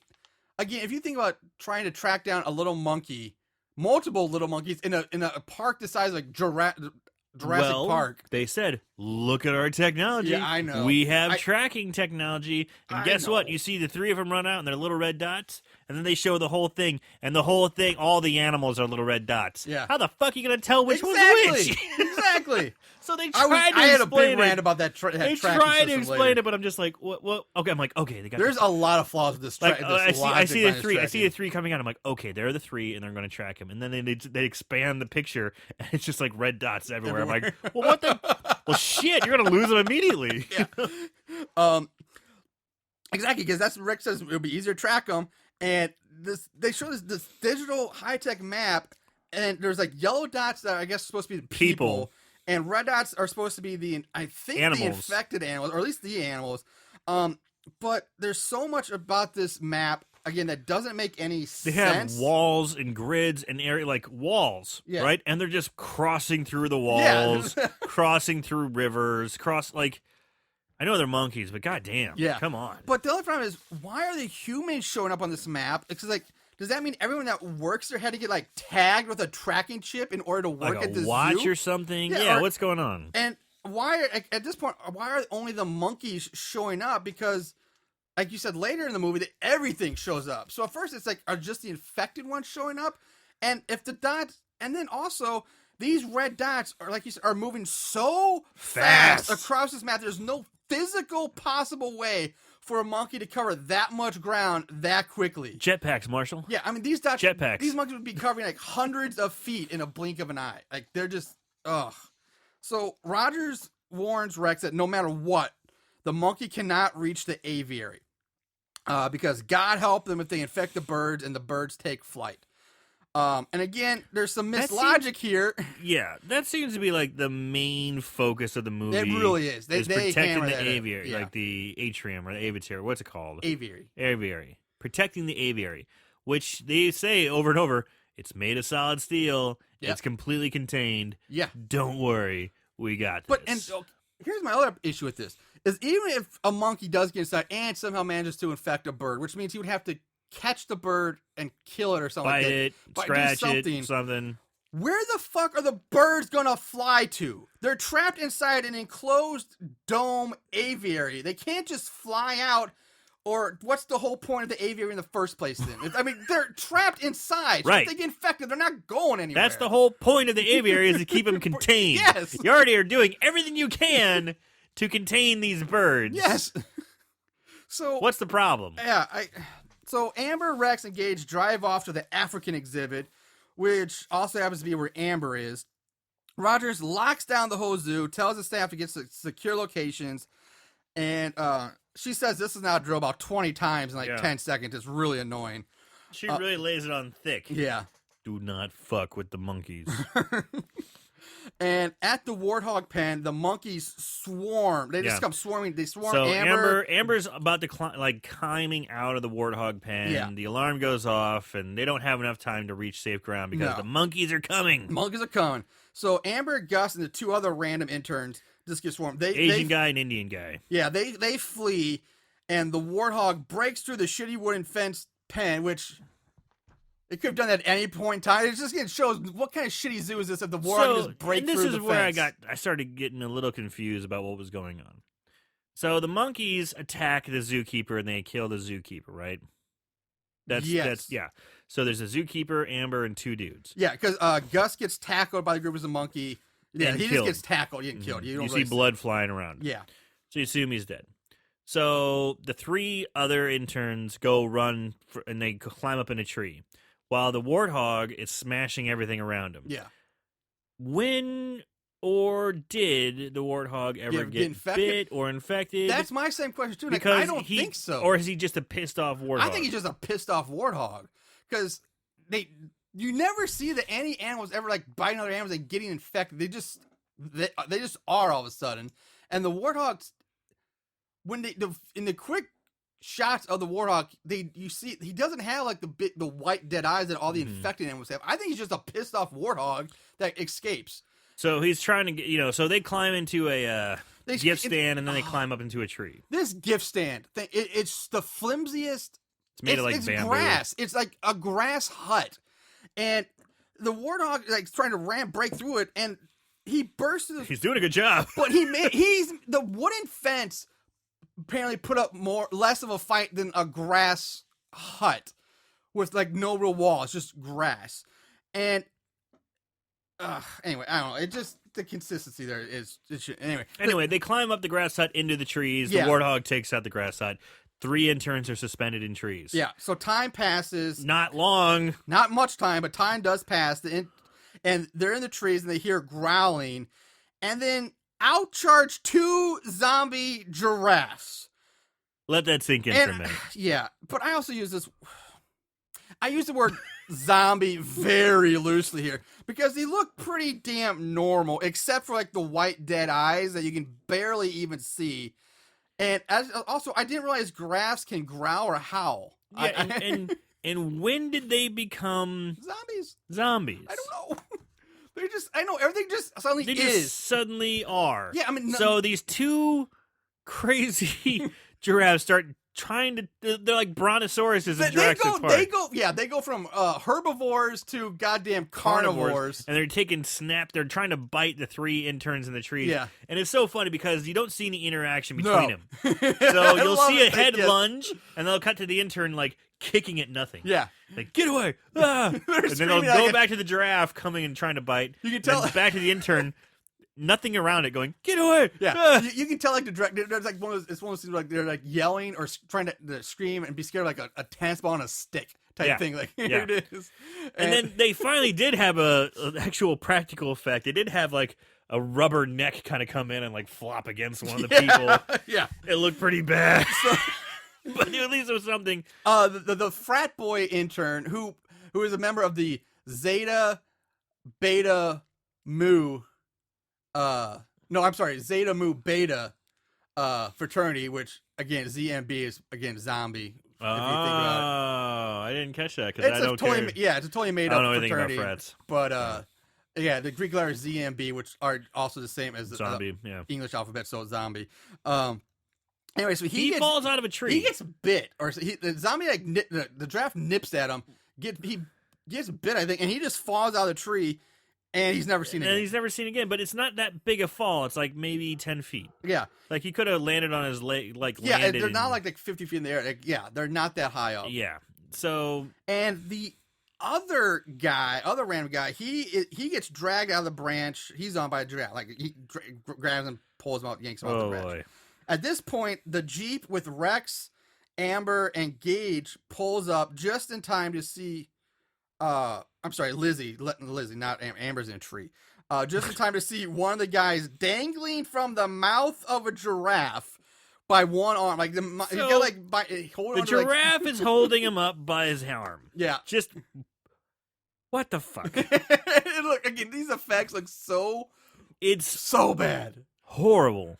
if you think about trying to track down a little monkey, multiple little monkeys in a park the size of like Jurassic Park. They said, look at our technology. Yeah, I know. We have tracking technology. And guess what? You see the 3 of them run out and they're little red dots, and then they show the whole thing, and the whole thing, all the animals are little red dots. Yeah. How the fuck are you going to tell which one's which? Exactly. So they tried to explain it. I had a big rant about that. They tried to explain it, but I'm just like, what? Okay, I'm like, okay, they got. There's a lot of flaws with this. I see the 3. I see the 3 coming out. I'm like, okay, they're the 3, and they're going to track him. And then they expand the picture, and it's just like red dots everywhere. I'm like, well, what the? Well, shit, you're going to lose them immediately. Yeah. Exactly, because that's what Rick says. It'll be easier to track them, and they show this digital high tech map, and there's like yellow dots that I guess are supposed to be the people. And red dots are supposed to be the infected animals, or at least the animals. But there's so much about this map. again, that doesn't make any They sense. have walls and grids and area like walls, Yeah. right? And they're just crossing through the walls, crossing through rivers, I know they're monkeys, but goddamn, Yeah. come on. But the other problem is, why are the humans showing up on this map? It's like, does that mean everyone that works there had to get like tagged with a tracking chip in order to work Like at a the watch zoo? or something? Yeah, Yeah, or- what's going on? And why, at this point, why are only the monkeys showing up? Because, like you said later in the movie, that everything shows up. So at first it's like, are just the infected ones showing up? And if the dots, and then also these red dots are, like you said, are moving so fast across this map. There's no physical possible way for a monkey to cover that much ground that quickly. Jetpacks, Marshall. Yeah, I mean, these dots, Jetpacks. these monkeys would be covering like hundreds of feet in a blink of an eye. Like, they're just, ugh. So Rogers warns Rex that no matter what, the monkey cannot reach the aviary. Because God help them if they infect the birds and the birds take flight. And again, there's some mislogic here. Yeah, that seems to be like the main focus of the movie. It really is. They protecting hammer the that in. aviary, Yeah. like the atrium or the aviary. What's it called? Aviary. Aviary. Protecting the aviary, which they say over and over, it's made of solid steel. Yep. It's completely contained. Yeah. Don't worry, we got this. But, and here's my other issue with this, is even if a monkey does get inside and somehow manages to infect a bird, which means he would have to catch the bird and kill it or something bite like that. it, Do scratch something. it, something. Where the fuck are the birds gonna fly to? They're trapped inside an enclosed dome aviary. They can't just fly out. Or what's the whole point of the aviary in the first place then? I mean, they're trapped inside. So Right. if they get infected, they're not going anywhere. That's the whole point of the aviary is to keep them contained. Yes. You already are doing everything you can to contain these birds. Yes. So What's the problem? yeah, so Amber, Rex, and Gage drive off to the African exhibit, which also happens to be where Amber is. Rogers locks down the whole zoo, tells the staff to get secure locations, and she says this is now drilled about 20 times in like 10 seconds. It's really annoying. She really lays it on thick. Yeah. Do not fuck with the monkeys. And at the warthog pen, the monkeys swarm. They just Yeah. come swarming. They swarm So Amber. Amber's about to climbing out of the warthog pen. Yeah. The alarm goes off, and they don't have enough time to reach safe ground because No. the monkeys are coming. Monkeys are coming. So Amber, Gus, and the two other random interns just get swarmed. Asian guy and Indian guy. Yeah, they flee, and the warthog breaks through the shitty wooden fence pen, which it could have done that at any point in time. It shows what kind of shitty zoo is this if the warthog can just break and this through is the where fence. I started getting a little confused about what was going on. So the monkeys attack the zookeeper and they kill the zookeeper, right? Yes. Yeah. So there's a zookeeper, Amber, and two dudes. Yeah, because Gus gets tackled by the group as a monkey. Yeah, And he killed. just gets tackled. He didn't killed. You, don't You really see blood flying around. Yeah. So you assume he's dead. So the three other interns go run and they climb up in a tree while the warthog is smashing everything around him. Yeah. When or did the warthog ever Get get infected? bit or infected? That's my same question, too. Like, because I don't think so. Or is he just a pissed off warthog? I think he's just a pissed off warthog. Because you never see that any animals ever like biting other animals and getting infected. They just are all of a sudden. And the warthogs, when in the quick shots of the warthog, you see he doesn't have like the white dead eyes that all the infected animals have. I think he's just a pissed off warthog that escapes. So he's trying to get, so they climb into a gift stand and then they climb up into a tree. This gift stand thing, it's the flimsiest. It's made of like it's bamboo. grass. It's like a grass hut, and the warthog like trying to break through it, and he bursts through. He's doing a good job. But he's the wooden fence apparently put up less of a fight than a grass hut with like no real wall. It's just grass, and anyway, I don't know. It just the consistency there is Anyway, they climb up the grass hut into the trees. Yeah. The warthog takes out the grass hut. 3 interns are suspended in trees. Yeah. So time passes. Not long. Not much time, but time does pass. And they're in the trees and they hear growling. And then out charge 2 zombie giraffes. Let that sink in for a minute. Yeah. But I also use the word zombie very loosely here because they look pretty damn normal, except for like the white dead eyes that you can barely even see. And also, I didn't realize giraffes can growl or howl. Yeah, and when did they become Zombies. I don't know. They're just, I know, everything just suddenly They is. just suddenly are. Yeah, I mean, so these two crazy giraffes start trying to. They're like brontosauruses in Jurassic Park. They go from herbivores to goddamn carnivores. And they're taking snap. They're trying to bite the three interns in the trees. Yeah. And it's so funny because you don't see any interaction between them. So you'll see a head lunge, and they'll cut to the intern like kicking at nothing. Yeah. Like, get away! Ah! And then they'll go back to the giraffe coming and trying to bite. You can tell. Back to the intern. Nothing around it going, get away! Yeah, ah! you can tell like there's like it's one of those things like they're like yelling or trying to scream and be scared of like a tennis ball on a stick type thing. Like here it is. And then they finally did have an actual practical effect. They did have like a rubber neck kind of come in and like flop against one of the people. Yeah, it looked pretty bad. But at least it was something. The frat boy intern who is a member of the Zeta Beta Mu. Zeta Mu Beta fraternity, which again ZMB is again zombie. Oh, I didn't catch that because I don't care. Yeah, it's a totally made up fraternity. I don't know anything about frats. But yeah, the Greek letters ZMB, which are also the same as the zombie, English alphabet, so it's zombie. Anyway, so he falls out of a tree. He gets bit, or the zombie the giraffe nips at him. He gets bit, I think, and he just falls out of the tree. And he's never seen it. And he's never seen it again. But it's not that big a fall. It's like maybe 10 feet. Yeah. Like he could have landed on his leg. Yeah, they're not like 50 feet in the air. Like, yeah, they're not that high up. Yeah. So. And the other random guy, he gets dragged out of the branch. He's on by a giraffe. Like he grabs him, pulls him out, yanks him out of the branch. Boy. At this point, the Jeep with Rex, Amber, and Gage pulls up just in time to see. I'm sorry, Lizzie, not Amber's in a tree. Just in time to see one of the guys dangling from the mouth of a giraffe by one arm. Like the giraffe is holding him up by his arm. Yeah, just what the fuck? Look again, these effects look so. It's so bad, horrible.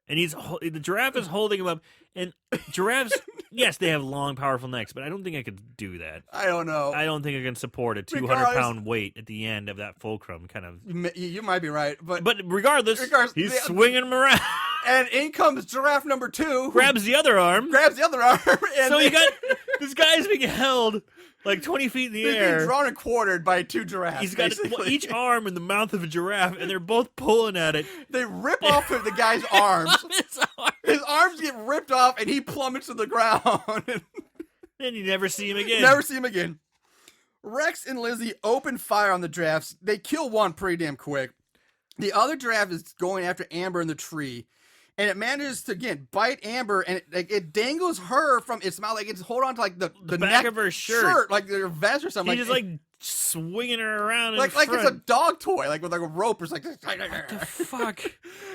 And the giraffe is holding him up. And giraffes, yes, they have long, powerful necks, but I don't think I could do that. I don't know. I don't think I can support a 200-pound weight at the end of that fulcrum. Kind of. You might be right, but regardless, he's swinging him around. And in comes giraffe number 2, grabs the other arm. And so you got this guy's being held like 20 feet in the air. Being drawn and quartered by 2 giraffes. He's got each arm in the mouth of a giraffe, and they're both pulling at it. They rip off the guy's arms. His arms get ripped off, and he plummets to the ground. And you never see him again. Rex and Lizzie open fire on the giraffes. They kill one pretty damn quick. The other giraffe is going after Amber in the tree. And it manages to, again, bite Amber, and it dangles her from its mouth. Like, it's hold on to, like, the back neck of her shirt. Like, her vest or something. He's just, like, swinging her around like it's a dog toy, like, with, like, a rope. It's like, what the fuck?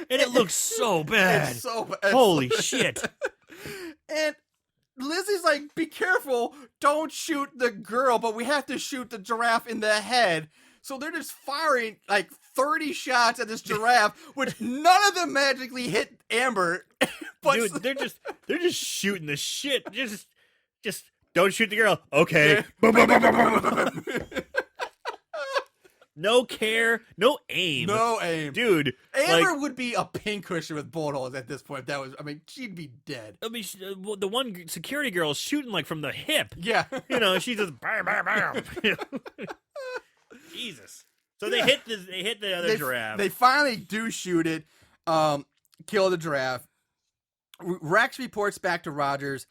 And it looks so bad. It's so bad. Holy shit. And Lizzie's like, be careful. Don't shoot the girl, but we have to shoot the giraffe in the head. So they're just firing, like, 30 shots at this giraffe, which none of them magically hit Amber. But dude, they're just shooting the shit. Just don't shoot the girl. Okay. No care, no aim. Dude. Amber would be a pincushion with bullet holes at this point. She'd be dead. The one security girl is shooting like from the hip. Yeah. She's just bam, bam, bam. Jesus. So they hit the other giraffe. They finally do shoot it, kill the giraffe. Rex reports back to Rogers.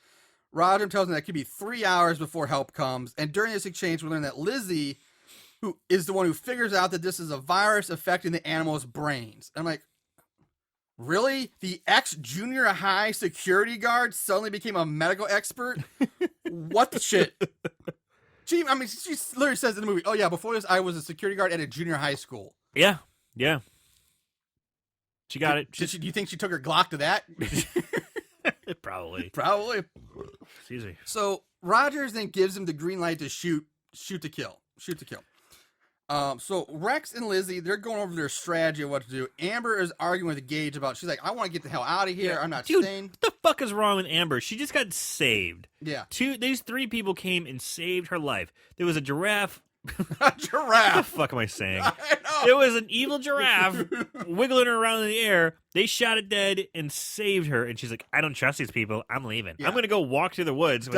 Roger tells him that it could be 3 hours before help comes. And during this exchange, we learn that Lizzie, who is the one who figures out that this is a virus affecting the animal's brains. I'm like, really? The ex-junior high security guard suddenly became a medical expert? What the shit? She literally says in the movie, oh yeah, before this, I was a security guard at a junior high school. Yeah. She got it. Do you think she took her Glock to that? Probably. Excuse me. So Rogers then gives him the green light to shoot to kill. So Rex and Lizzie, they're going over their strategy of what to do. Amber is arguing with Gage about, she's like, I want to get the hell out of here. I'm not Dude, staying. what the fuck is wrong with Amber? She just got saved. Yeah. These 3 people came and saved her life. There was a giraffe. A What the giraffe. fuck am I saying? I know. There was an evil giraffe wiggling her around in the air. They shot it dead and saved her. And she's like, I don't trust these people. I'm leaving. Yeah. I'm going to go walk through the woods. with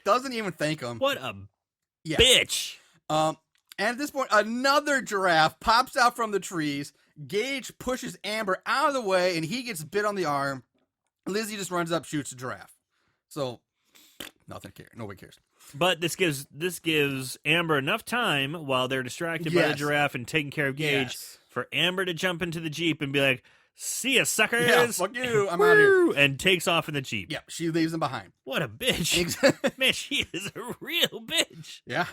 Doesn't even thank him. What a Yeah. bitch. And at this point, another giraffe pops out from the trees. Gage pushes Amber out of the way, and he gets bit on the arm. Lizzie just runs up, shoots the giraffe. So, nothing cares. Nobody cares. But this gives Amber enough time while they're distracted by the Yes. giraffe and taking care of Gage Yes. for Amber to jump into the Jeep and be like, see ya, suckers. Yeah, fuck you. I'm out of here. Woo! And takes off in the Jeep. Yeah, she leaves him behind. What a bitch. Exactly. Man, she is a real bitch. Yeah.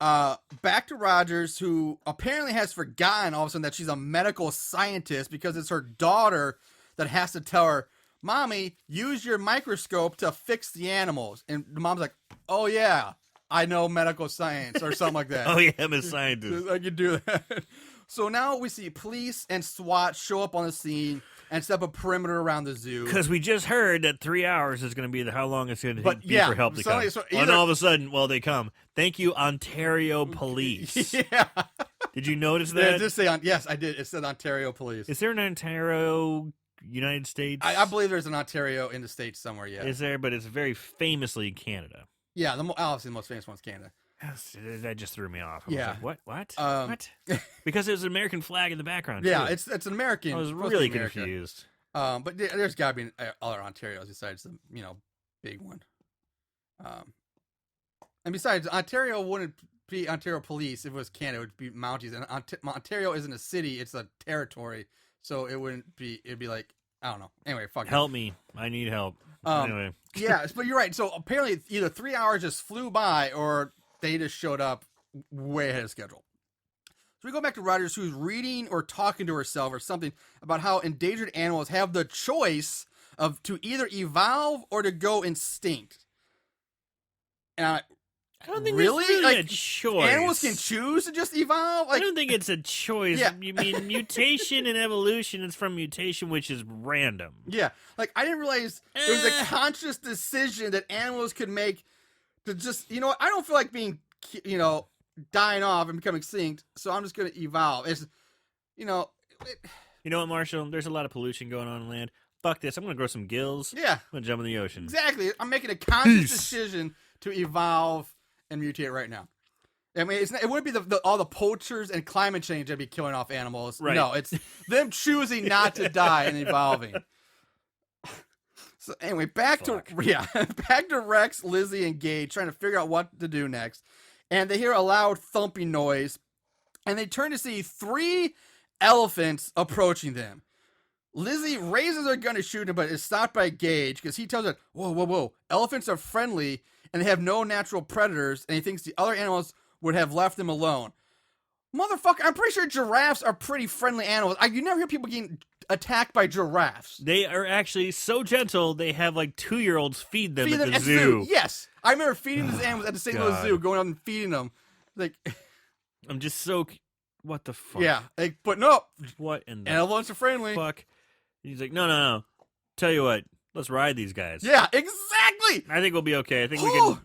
Back to Rogers, who apparently has forgotten all of a sudden that she's a medical scientist because it's her daughter that has to tell her, Mommy, use your microscope to fix the animals. And the mom's like, oh, yeah, I know medical science or something like that. Oh, yeah, I'm a scientist. I can do that. So now we see police and SWAT show up on the scene and set up a perimeter around the zoo. Because we just heard that 3 hours is going to be how long it's going to But, be yeah, for help to come. so And either- all of a sudden, well, they come. Thank you, Ontario Police. Yeah. Did you notice Yeah, that? it did say yes, I did. It said Ontario Police. Is there an Ontario United States? I believe there's an Ontario in the States somewhere, yeah. Is there? But it's very famously Canada. Yeah, obviously the most famous one's Canada. That just threw me off. I was Yeah. like, what? Um, What? Because there's an American flag in the background. Yeah, too. it's an American. I was supposed to really be America. confused. But there's got to be other Ontarios besides the big one. And besides, Ontario wouldn't be Ontario Police if it was Canada. It would be Mounties, and Ontario isn't a city; it's a territory. So it wouldn't be. It'd be like, I don't know. Anyway, fuck it. Help me. I need help. Anyway. Yeah, but you're right. So apparently, either 3 hours just flew by, or they just showed up way ahead of schedule. So we go back to Rogers, who's reading or talking to herself or something about how endangered animals have the choice of to either evolve or to go extinct. And I don't think really? it's really Like, a choice. animals can choose to just evolve. I Like, don't think it's a choice. Yeah. You mean mutation and evolution is from mutation, which is random. yeah, like I didn't realize it was a Eh. conscious decision that animals could make to just, what, I don't feel like being, dying off and becoming extinct, so I'm just going to evolve. It's, You know what, Marshall? There's a lot of pollution going on in land. Fuck this. I'm going to grow some gills. yeah, I'm going to jump in the ocean. exactly. I'm making a conscious Peace. decision to evolve and mutate right now. I mean, it wouldn't be all the poachers and climate change that'd be killing off animals. Right. No, it's them choosing not to die and evolving. So anyway, back to Rex, Lizzie, and Gage trying to figure out what to do next, and they hear a loud thumping noise, and they turn to see 3 elephants approaching them. Lizzie raises her gun to shoot him, but is stopped by Gage because he tells her, whoa, whoa, whoa, elephants are friendly and they have no natural predators, and he thinks the other animals would have left them alone. Motherfucker, I'm pretty sure giraffes are pretty friendly animals. You never hear people getting attacked by giraffes. They are actually so gentle, they have like 2-year-olds feed them at the at zoo. Yes. I remember feeding these animals at the St. Louis God. Zoo, going out and feeding them. Like, I'm just so... What the fuck? yeah. But no, What in the elephants are friendly. fuck? He's like, no. Tell you what, let's ride these guys. Yeah, exactly. I think we'll be okay. I think we can...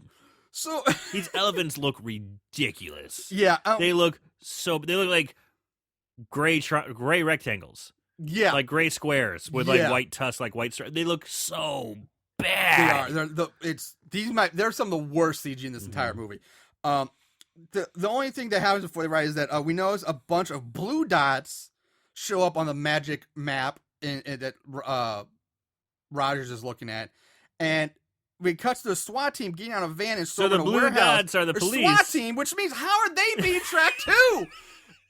So, These elephants look ridiculous. yeah. They look like gray rectangles. Yeah. Like gray squares with Yeah. like white tusks, like white stripes. They look so They bad. are. They're some of the worst CG in this entire movie. The only thing that happens before they ride is that we notice a bunch of blue dots show up on the magic map that Rogers is looking at, and we cut to the SWAT team getting out of a van and So storming the a blue warehouse. dots are the Or police. SWAT team, which means how are they being tracked too?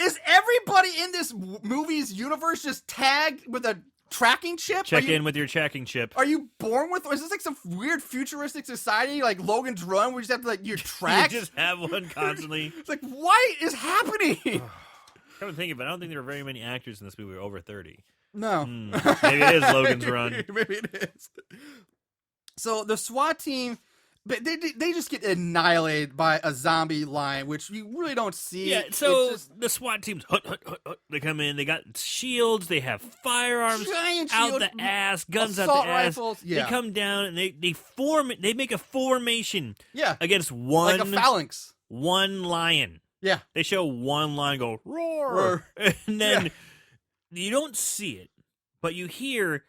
Is everybody in this movie's universe just tagged with a tracking chip? Check in with your tracking chip. Are you born with? Is this like some weird futuristic society like Logan's Run, where you just have to you're You tracked? just have one constantly. It's like, what is happening? Come to think of it, I don't think there are very many actors in this movie over 30. No. Maybe it is Logan's Run. Maybe it is. So the SWAT team But they just get annihilated by a zombie lion, which you really don't see. Yeah, It's so just the SWAT teams, they come in, they got shields, they have firearms giant out shield, the ass, guns out assault the ass. rifles. Yeah. They come down and they make a formation Yeah, against like a phalanx. one lion. Yeah, They show one lion go roar, Roar. and then you don't see it, but you hear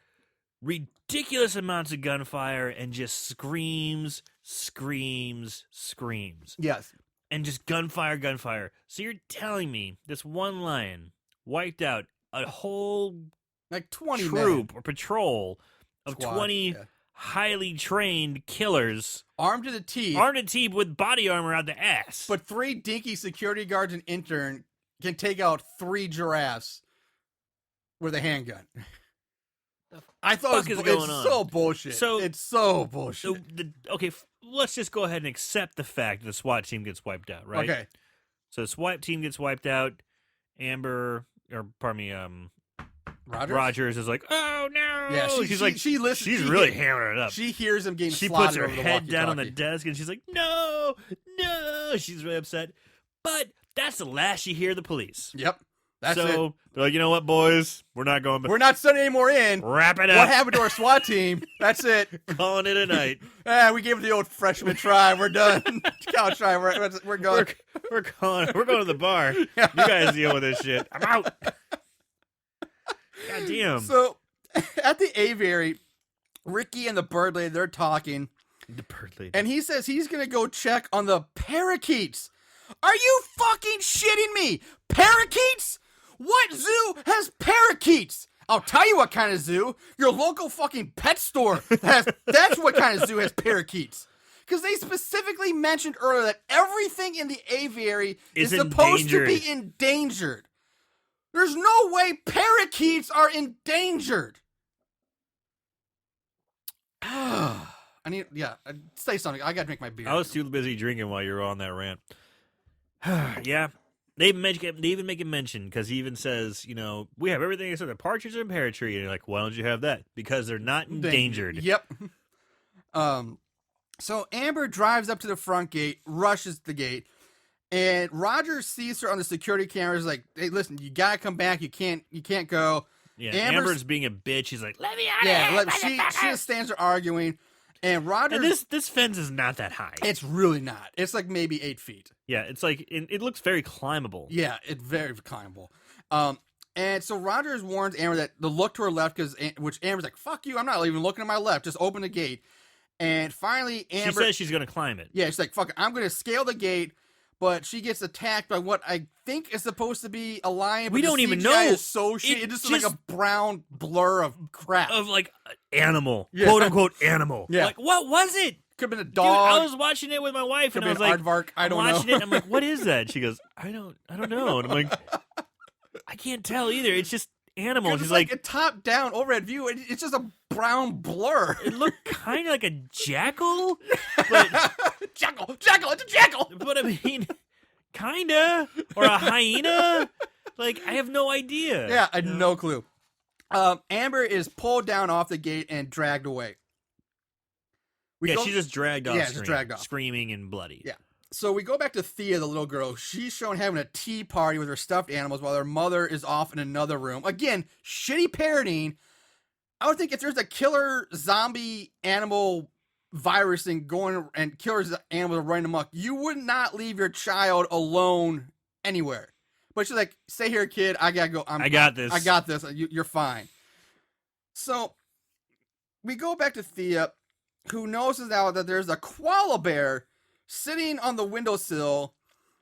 ridiculous amounts of gunfire and just screams, yes. and just gunfire. So you're telling me this one lion wiped out a whole Like 20 troop men. or patrol of Squad, 20 yeah. highly trained killers, Armed to the teeth, armed to teeth with body armor out the ass. but 3 dinky security guards and intern can take out 3 giraffes with a handgun. I thought fuck it's is going on? so bullshit. So- it's so bullshit. So let's just go ahead and accept the fact that the SWAT team gets wiped out, right? Okay. So the SWAT team gets wiped out. Rogers is like, oh no! Yeah, she listens. She's she really get- hammering it up. She hears him getting She slaughtered puts her over the head down on the walkie-talkie. desk and she's like, no. She's really upset. But that's the last you hear of the police. Yep. That's so it. they're like, you know what, boys? We're not going back. We're not sending any more in. Wrap it What up. happened to our SWAT team? That's it. Calling it a night. We gave it the old freshman try. We're done. Couch try. We're going. We're going to the bar. You guys deal with this shit. I'm out. God damn. So, at the aviary, Ricky and the bird lady, they're talking, The bird lady. and he says he's going to go check on the parakeets. Are you fucking shitting me? Parakeets? What zoo has parakeets? I'll tell you what kind of zoo. Your local fucking pet store that's what kind of zoo has parakeets. Because they specifically mentioned earlier that everything in the aviary is supposed to be endangered. There's no way parakeets are endangered. Say something. I gotta drink my beer. I was too busy drinking while you were on that rant. Yeah. They even make a mention because he even says, we have everything except the partridge and pear tree. And you're like, why don't you have that? Because they're not endangered. Yep. So Amber drives up to the front gate, rushes the gate, and Roger sees her on the security cameras. Like, hey, listen, you gotta come back. You can't go. Yeah, Amber's being a bitch. He's like, let me out of here. she just stands there arguing, and Roger. And this fence is not that high. It's really not. It's like maybe 8 feet. Yeah, it's like it looks very climbable. Yeah, it's very climbable. And so Rogers warns Amber that to look to her left, which Amber's like, fuck you, I'm not even looking to my left, just open the gate. And finally Amber... She says she's going to climb it. Yeah, she's like, fuck it, I'm going to scale the gate, but she gets attacked by what I think is supposed to be a lion, but We don't the even CGI know. Is so shit. It just looks like a brown blur of crap. Of like animal. Yeah. Quote unquote animal. Yeah. Like, what was it? Could have been a Dude, dog. I was watching it with my wife Could and I have was been like, aardvark. I don't watching know. it and I'm like, what is that? She goes, I don't know. And I'm like, I can't tell either. It's just animal. It's She's like like, a top-down overhead view. It's just a brown blur. it looked kind of like a jackal, but Jackal! It's a jackal! but I mean, kinda, or a hyena. Like, I have no idea. Yeah, I had no clue. Amber is pulled down off the gate and dragged away. She just dragged off. Yeah, just dragged off. Screaming and bloody. Yeah. So we go back to Thea, the little girl. She's shown having a tea party with her stuffed animals while her mother is off in another room. Again, shitty parenting. I would think if there's a killer zombie animal virus thing going and killer animals are running amok, you would not leave your child alone anywhere. But she's like, stay here, kid. I gotta go. I got this. I got this. You're fine. So we go back to Thea, who notices now that there's a koala bear sitting on the windowsill.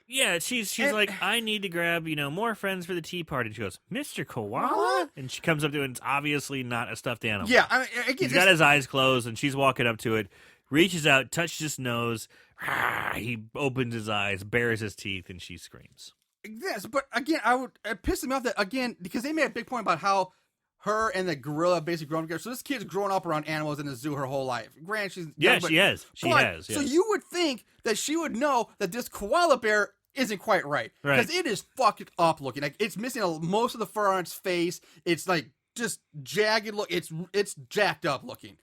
Yeah, she's like, I need to grab, more friends for the tea party. And she goes, Mr. Koala? And she comes up to it, and it's obviously not a stuffed animal. Yeah, I mean, again, He's got his eyes closed, and she's walking up to it, reaches out, touches his nose. He opens his eyes, bares his teeth, and she screams. Yes, but again, it pissed me off that, again, because they made a big point about how her and the gorilla basically grown together. So this kid's grown up around animals in the zoo her whole life. Granted, she's Yeah, young, but, she has. She but- has. So yes. you would think that she would know that this koala bear isn't quite right. Right. Because it is fucked up looking. Like, it's missing most of the fur on its face. It's like just jagged look. It's jacked up looking.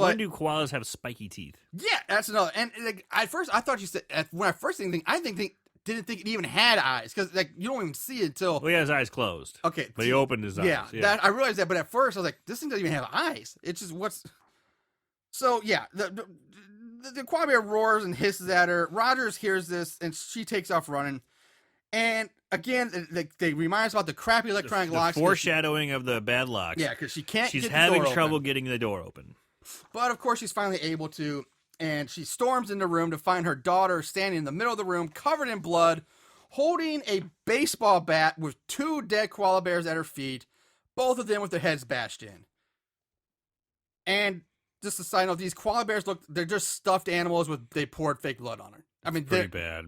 When do koalas have spiky teeth? Yeah, that's another. And like, at first, I thought you said when I first didn't think it even had eyes because like you don't even see it until. Well, he has eyes closed. Okay, but he opened his eyes. Yeah, that I realized that, but at first I was like, this thing doesn't even have eyes. It's just what's. So yeah, the koala bear roars and hisses at her. Rogers hears this and she takes off running. And again, they remind us about the crappy electronic locks. Foreshadowing of the bad locks. Yeah, because she can't. She's get the having door trouble open. getting the door open. But of course, she's finally able to, and she storms in the room to find her daughter standing in the middle of the room, covered in blood, holding a baseball bat with 2 dead koala bears at her feet, both of them with their heads bashed in. And just a side note, these koala bears they're just stuffed animals they poured fake blood on her. I mean, Pretty bad.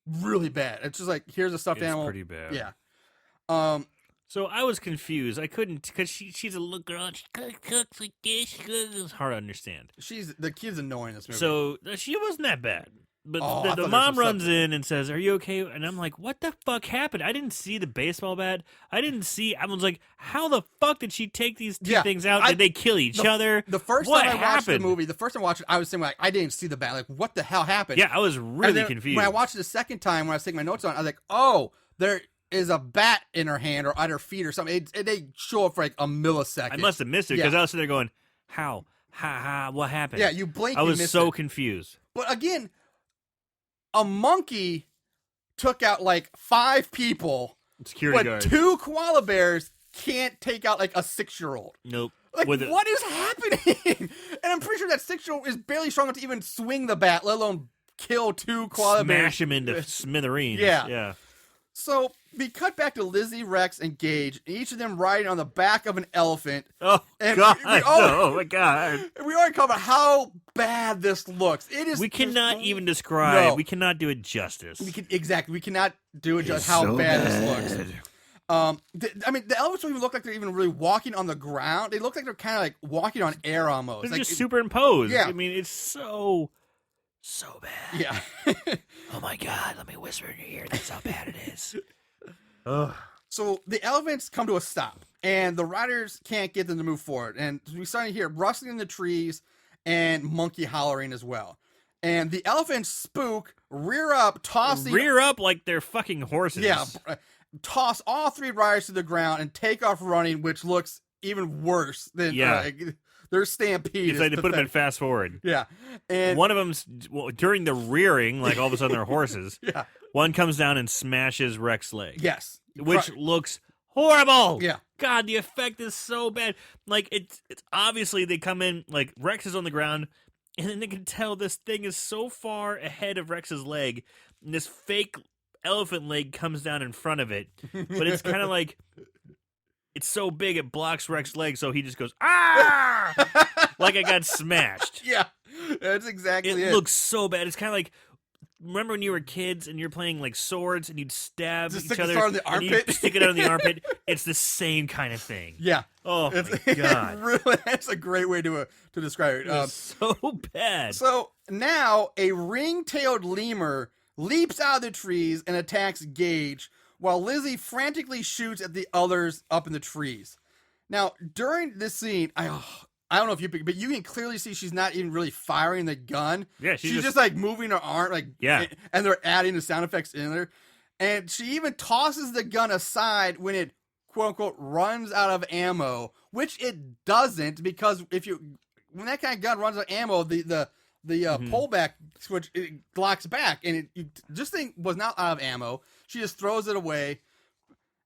Really bad. It's just like, here's a stuffed animal. It's pretty bad. Yeah. So I was confused. I couldn't, because she's a little girl. She cooks like this. It's hard to understand. The kid's annoying in this movie. So she wasn't that bad. But I thought the there mom was runs in and says, "Are you okay?" And I'm like, "What the fuck happened?" I didn't see the baseball bat. I was like, "How the fuck did she take these two things out? Did they kill each other?" The first what time I watched the happened? movie, I was saying like, I didn't see the bat. Like, what the hell happened? Yeah, I was really And then confused. When I watched it the second time, when I was taking my notes on, I was like, oh, there is a bat in her hand or at her feet or something. They show up for like a millisecond. I must have missed it because Yeah. I was sitting there going, "How? What happened?" Yeah, you blink. I you was missed so it. confused. But again, a monkey took out like 5 people, Security but guard. 2 koala bears can't take out like a 6-year-old. Nope. Like, what is happening? And I'm pretty sure that 6-year-old is barely strong enough to even swing the bat, let alone kill 2 koala bears. Smash him into smithereens. Yeah. Yeah. So we cut back to Lizzie, Rex, and Gage, each of them riding on the back of an elephant. Oh, And God. oh my God. We already covered how bad this looks. It is. We cannot just- even describe. No. We cannot do it justice. We cannot do it just how bad this looks. The elephants don't even look like they're even really walking on the ground. They look like they're kind of like walking on air almost. They're Like, just superimposed. Yeah. I mean, it's so bad. Yeah. Oh, my God. Let me whisper in your ear. That's how bad it is. So the elephants come to a stop, and the riders can't get them to move forward. And we start to hear rustling in the trees and monkey hollering as well. And the elephants spook, rear up, Rear up like they're fucking horses. Yeah, toss all 3 riders to the ground and take off running, which looks even worse than their stampede. It's like they put them in fast forward. Yeah, and one of them, during the rearing, like all of a sudden they're horses. Yeah. One comes down and smashes Rex's leg. Yes. Which looks horrible. Yeah. God, the effect is so bad. Like, it's obviously they come in, like, Rex is on the ground, and then they can tell this thing is so far ahead of Rex's leg, and this fake elephant leg comes down in front of it. But it's kind of like, it's so big it blocks Rex's leg, so he just goes, ah! Like I got smashed. Yeah, that's exactly it. It looks so bad. It's kind of like, remember when you were kids and you're playing like swords and you'd stab Just each stick the other sword in the and you'd armpit? stick it out in the armpit? It's the same kind of thing. Yeah. Oh my God. Really, that's a great way to describe it. It's so bad. So now a ring-tailed lemur leaps out of the trees and attacks Gage, while Lizzie frantically shoots at the others up in the trees. Now, during this scene, I don't know if but you can clearly see she's not even really firing the gun. Yeah, she's just like moving her arm, like, yeah, and they're adding the sound effects in there. And she even tosses the gun aside when it, quote unquote, runs out of ammo, which it doesn't, because when that kind of gun runs out of ammo, the pullback switch, it locks back, and this thing was not out of ammo. She just throws it away,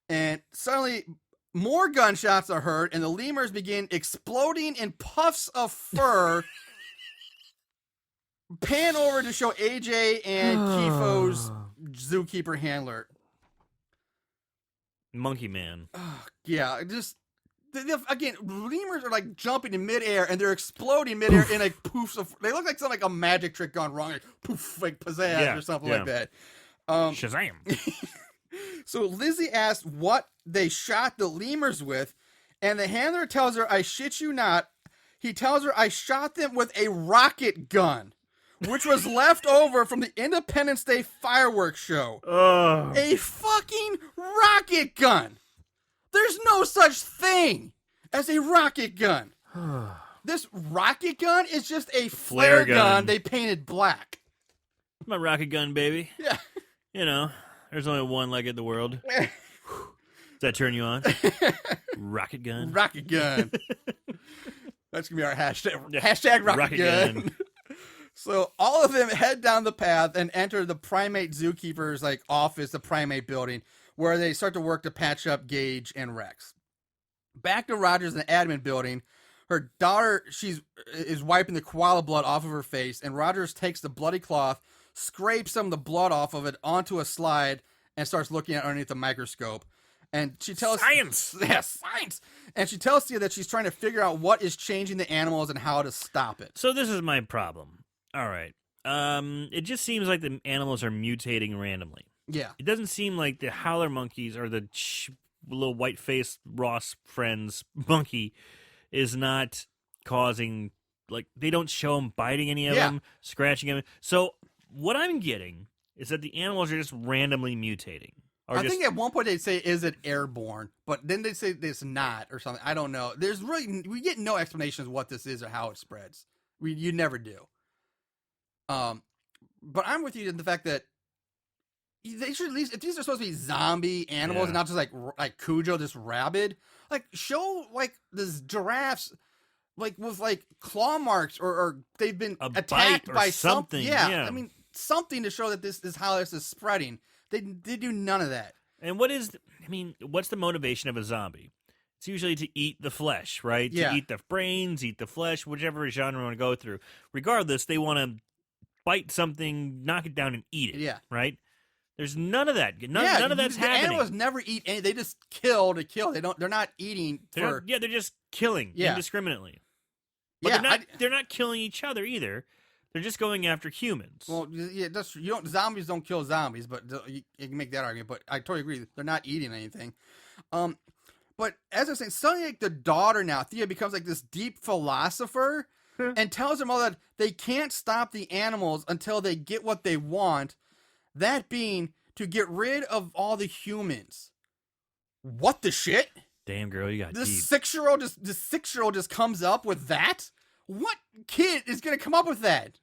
and suddenly more gunshots are heard, and the lemurs begin exploding in puffs of fur. Pan over to show AJ and Kifo's zookeeper handler. Monkey Man. Yeah, just again, lemurs are like jumping in midair and they're exploding midair in like poofs of. They look like something like a magic trick gone wrong, like poof, like pizzazz or something like that. Shazam! So Lizzie asks what they shot the lemurs with, and the handler tells her, "I shit you not." He tells her, "I shot them with a rocket gun, which was left over from the Independence Day fireworks show." A fucking rocket gun. There's no such thing as a rocket gun. This rocket gun is just a flare gun they painted black. My rocket gun, baby. Yeah. You know, there's only one like it in the world. Does that turn you on? Rocket gun. Rocket gun. That's gonna be our hashtag. Hashtag rocket gun. So all of them head down the path and enter the primate zookeeper's like office, the primate building, where they start to work to patch up Gage and Rex. Back to Rogers in the admin building. Her daughter, is wiping the koala blood off of her face, and Rogers takes the bloody cloth, scrapes some of the blood off of it onto a slide, and starts looking at it underneath the microscope. And she tells Science! Yes, science! And she tells Thea that she's trying to figure out what is changing the animals and how to stop it. So this is my problem. All right. It just seems like the animals are mutating randomly. Yeah. It doesn't seem like the howler monkeys or the little white-faced Ross friends monkey is not causing, like, they don't show them biting any of them, scratching them. So what I'm getting is that the animals are just randomly mutating. I think at one point they'd say, is it airborne? But then they say it's not or something. I don't know. We get no explanation of what this is or how it spreads. You never do. But I'm with you in the fact that they should at least, if these are supposed to be zombie animals and not just like Cujo, this rabid, like show like this giraffes like with like claw marks or they've been attacked by something. Yeah. I mean something to show that this is how this is spreading. They do none of that. And what's the motivation of a zombie? It's usually to eat the flesh, right? Yeah. To eat the brains, eat the flesh, whichever genre you want to go through. Regardless, they want to bite something, knock it down, and eat it. Yeah. Right? There's none of that. None of that's happening. Animals never eat any. They just kill to kill. They're not eating for. They're just killing indiscriminately. But they're not killing each other either. They're just going after humans. Well, yeah, zombies don't kill zombies, but you can make that argument. But I totally agree. They're not eating anything. But as I was saying, suddenly like, the daughter now, Thea, becomes like this deep philosopher and tells them all that they can't stop the animals until they get what they want. That being to get rid of all the humans. What the shit? Damn, girl, you got this deep. 6-year-old just comes up with that? What kid is going to come up with that?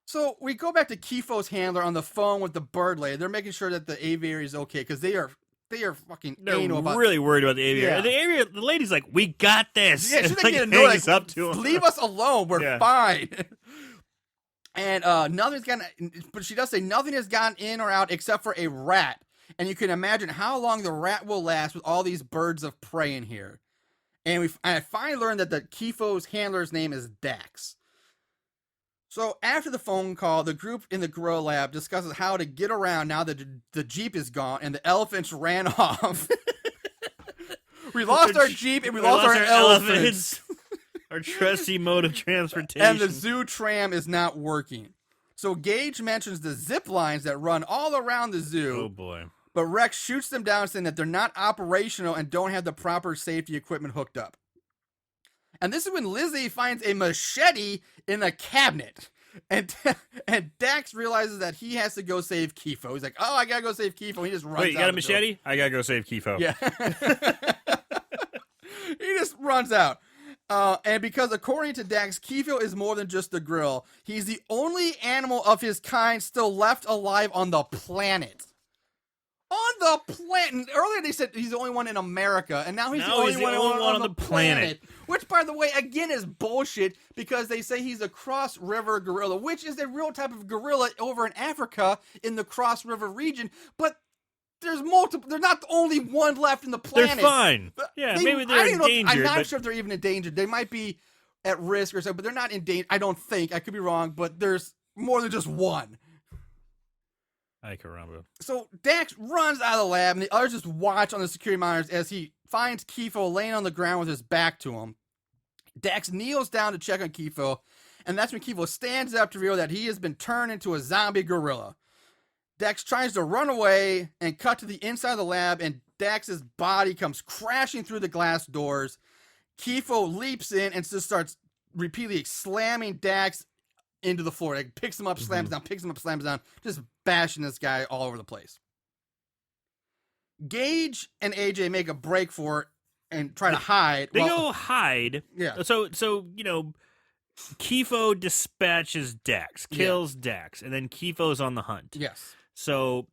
So we go back to Kifo's handler on the phone with the bird lady. They're making sure that the aviary is okay because they are fucking anal about. They're really worried about the aviary. Yeah. The lady's like, "We got this." Yeah, she's like, get annoyed. Like, up to him. Leave us alone. We're fine. And but she does say nothing has gotten in or out except for a rat. And you can imagine how long the rat will last with all these birds of prey in here. And I finally learned that the Kifo's handler's name is Dax. So after the phone call, the group in the gorilla lab discusses how to get around now that the Jeep is gone and the elephants ran off. We lost our Jeep and we lost our elephants. Our trusty mode of transportation. And the zoo tram is not working. So Gage mentions the zip lines that run all around the zoo. Oh boy. But Rex shoots them down saying that they're not operational and don't have the proper safety equipment hooked up. And this is when Lizzie finds a machete in a cabinet. And Dax realizes that he has to go save Kifo. He's like, oh, I gotta go save Kifo. He just runs out. Wait, you got a machete? I gotta go save Kifo. Yeah. He just runs out. And because according to Dax, Kifo is more than just a grill. He's the only animal of his kind still left alive on the planet. On the planet. Earlier they said he's the only one in America, and now he's the only one on the planet. Which, by the way, again is bullshit because they say he's a cross-river gorilla, which is a real type of gorilla over in Africa in the cross-river region. But there's multiple. There's not the only one left in the planet. They're fine. Yeah, maybe they're endangered. I'm not sure if they're even endangered. They might be at risk or something, but they're not endangered. I don't think. I could be wrong, but there's more than just one. Ay, caramba. So Dax runs out of the lab, and the others just watch on the security monitors as he finds Kifo laying on the ground with his back to him. Dax kneels down to check on Kifo, and that's when Kifo stands up to reveal that he has been turned into a zombie gorilla. Dax tries to run away and cut to the inside of the lab, and Dax's body comes crashing through the glass doors. Kifo leaps in and just starts repeatedly slamming Dax into the floor. Like, picks him up, slams down, picks him up, slams down, just bashing this guy all over the place. Gage and AJ make a break for it, and try to hide. They go hide. Yeah. So Kifo dispatches Dax, kills Dax, and then Kifo's on the hunt. Yes. So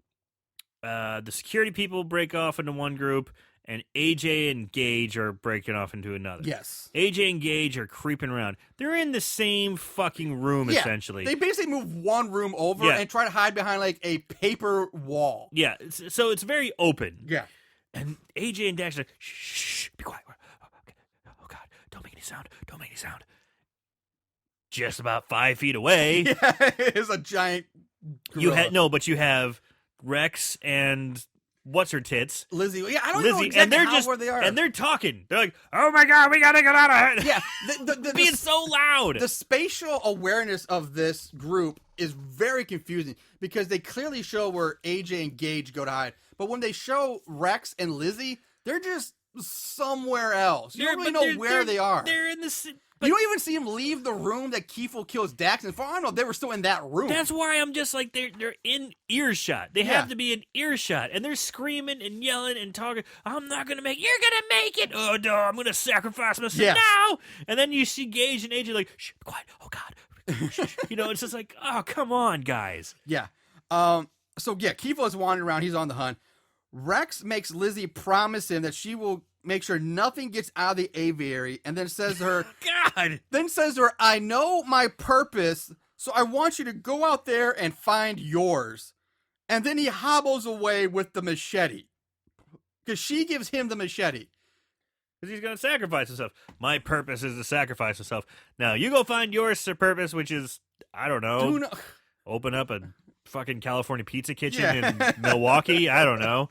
the security people break off into one group, and AJ and Gage are breaking off into another. Yes. AJ and Gage are creeping around. They're in the same fucking room, essentially. They basically move one room over and try to hide behind like a paper wall. Yeah, so it's very open. Yeah. And AJ and Dax are like, shh, be quiet. Okay. Oh, God, don't make any sound. Don't make any sound. Just about 5 feet away. Yeah, it's a giant gorilla. But you have Rex and what's her tits, Lizzie. Yeah, I don't know exactly where they are. And they're talking. They're like, "Oh my God, we gotta get out of here!" Yeah, being so loud. The spatial awareness of this group is very confusing because they clearly show where AJ and Gage go to hide, but when they show Rex and Lizzie, they're just somewhere else. You don't really know where they are. They're in the. You don't even see him leave the room that Kifo kills Dax. And for all I know, they were still in that room. That's why I'm just like, they're in earshot. They have to be in earshot. And they're screaming and yelling and talking. I'm not going to make it. You're going to make it. Oh, no, I'm going to sacrifice myself now. And then you see Gage and AJ like, shh, be quiet. Oh, God. It's just like, oh, come on, guys. Yeah. Kifo is wandering around. He's on the hunt. Rex makes Lizzie promise him that she will make sure nothing gets out of the aviary, and then says to her, I know my purpose, so I want you to go out there and find yours. And then he hobbles away with the machete. Because she gives him the machete. Because he's going to sacrifice himself. My purpose is to sacrifice himself. Now, you go find your purpose, which is, I don't know, open up a fucking California pizza kitchen in Milwaukee. I don't know.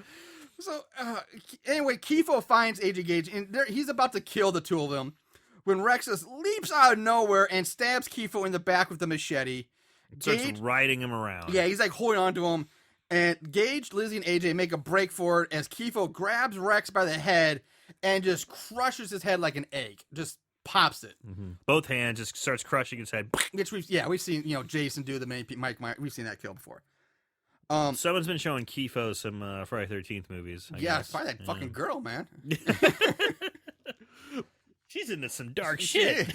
So, anyway, Kifo finds AJ Gage, and he's about to kill the two of them when Rex just leaps out of nowhere and stabs Kifo in the back with the machete. Starts riding him around. Yeah, he's like holding on to him. And Gage, Lizzie, and AJ make a break for it as Kifo grabs Rex by the head and just crushes his head like an egg. Just pops it. Mm-hmm. Both hands, just starts crushing his head. Which we've seen, Jason do the main Mike, we've seen that kill before. Someone's been showing Kifo some Friday 13th movies. I guess. Probably that fucking girl, man. She's into some dark shit.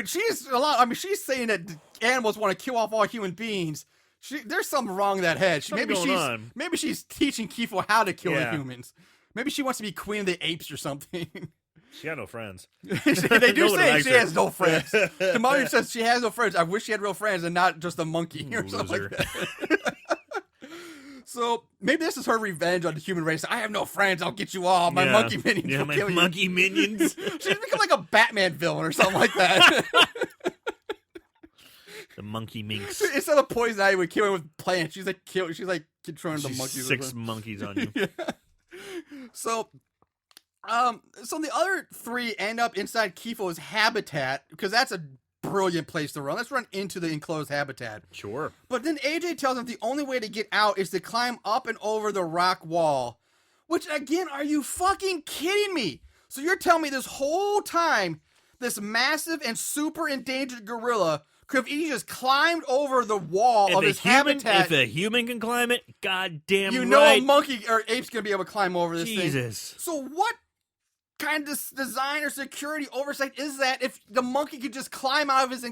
She's saying that animals want to kill off all human beings. There's something wrong in that head. Maybe she's teaching Kifo how to kill the humans. Maybe she wants to be queen of the apes or something. She had no friends. They do say she has no friends. The mother says she has no friends. I wish she had real friends and not just a monkey or something like that. So maybe this is her revenge on the human race. I have no friends. I'll get you all. My monkey minions will kill you. Monkey minions. She's become like a Batman villain or something like that. The monkey minx. Instead of poison ivy would kill her with plants, she's like controlling the monkeys. 6 monkeys on you. Yeah. So the other 3 end up inside Kifo's habitat because that's a brilliant place to run. Let's run into the enclosed habitat. Sure. But then AJ tells him the only way to get out is to climb up and over the rock wall. Which, again, are you fucking kidding me? So you're telling me this whole time, this massive and super endangered gorilla could have easily just climbed over the wall of his habitat. If a human can climb it, goddamn right. right. A monkey or ape's going to be able to climb over this thing. Jesus. So what kind of design or security oversight is that if the monkey could just climb out of his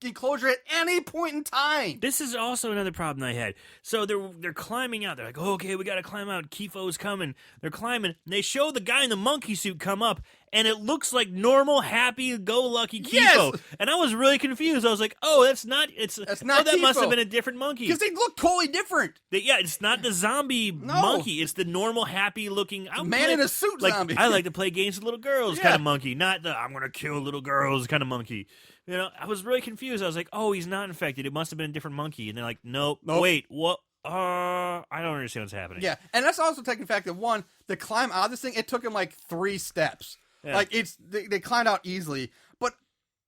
enclosure at any point in time? This is also another problem I had. So they're climbing out. They're like, oh, okay, we got to climb out. Kifo's coming. They're climbing. And they show the guy in the monkey suit come up, and it looks like normal, happy-go-lucky Kifo. Yes! And I was really confused. I was like, oh, that's not that Kifo. Must have been a different monkey. Because they look totally different. It's not the zombie monkey. It's the normal, happy-looking... Man in a suit zombie. I like to play games with little girls kind of monkey, not the I'm going to kill little girls kind of monkey. I was really confused. I was like, oh, he's not infected. It must have been a different monkey. And they're like, nope. Wait, what? I don't understand what's happening. Yeah, and that's also taking the fact that, one, to climb out of this thing, it took him like 3 steps. Yeah. Like, they climbed out easily. But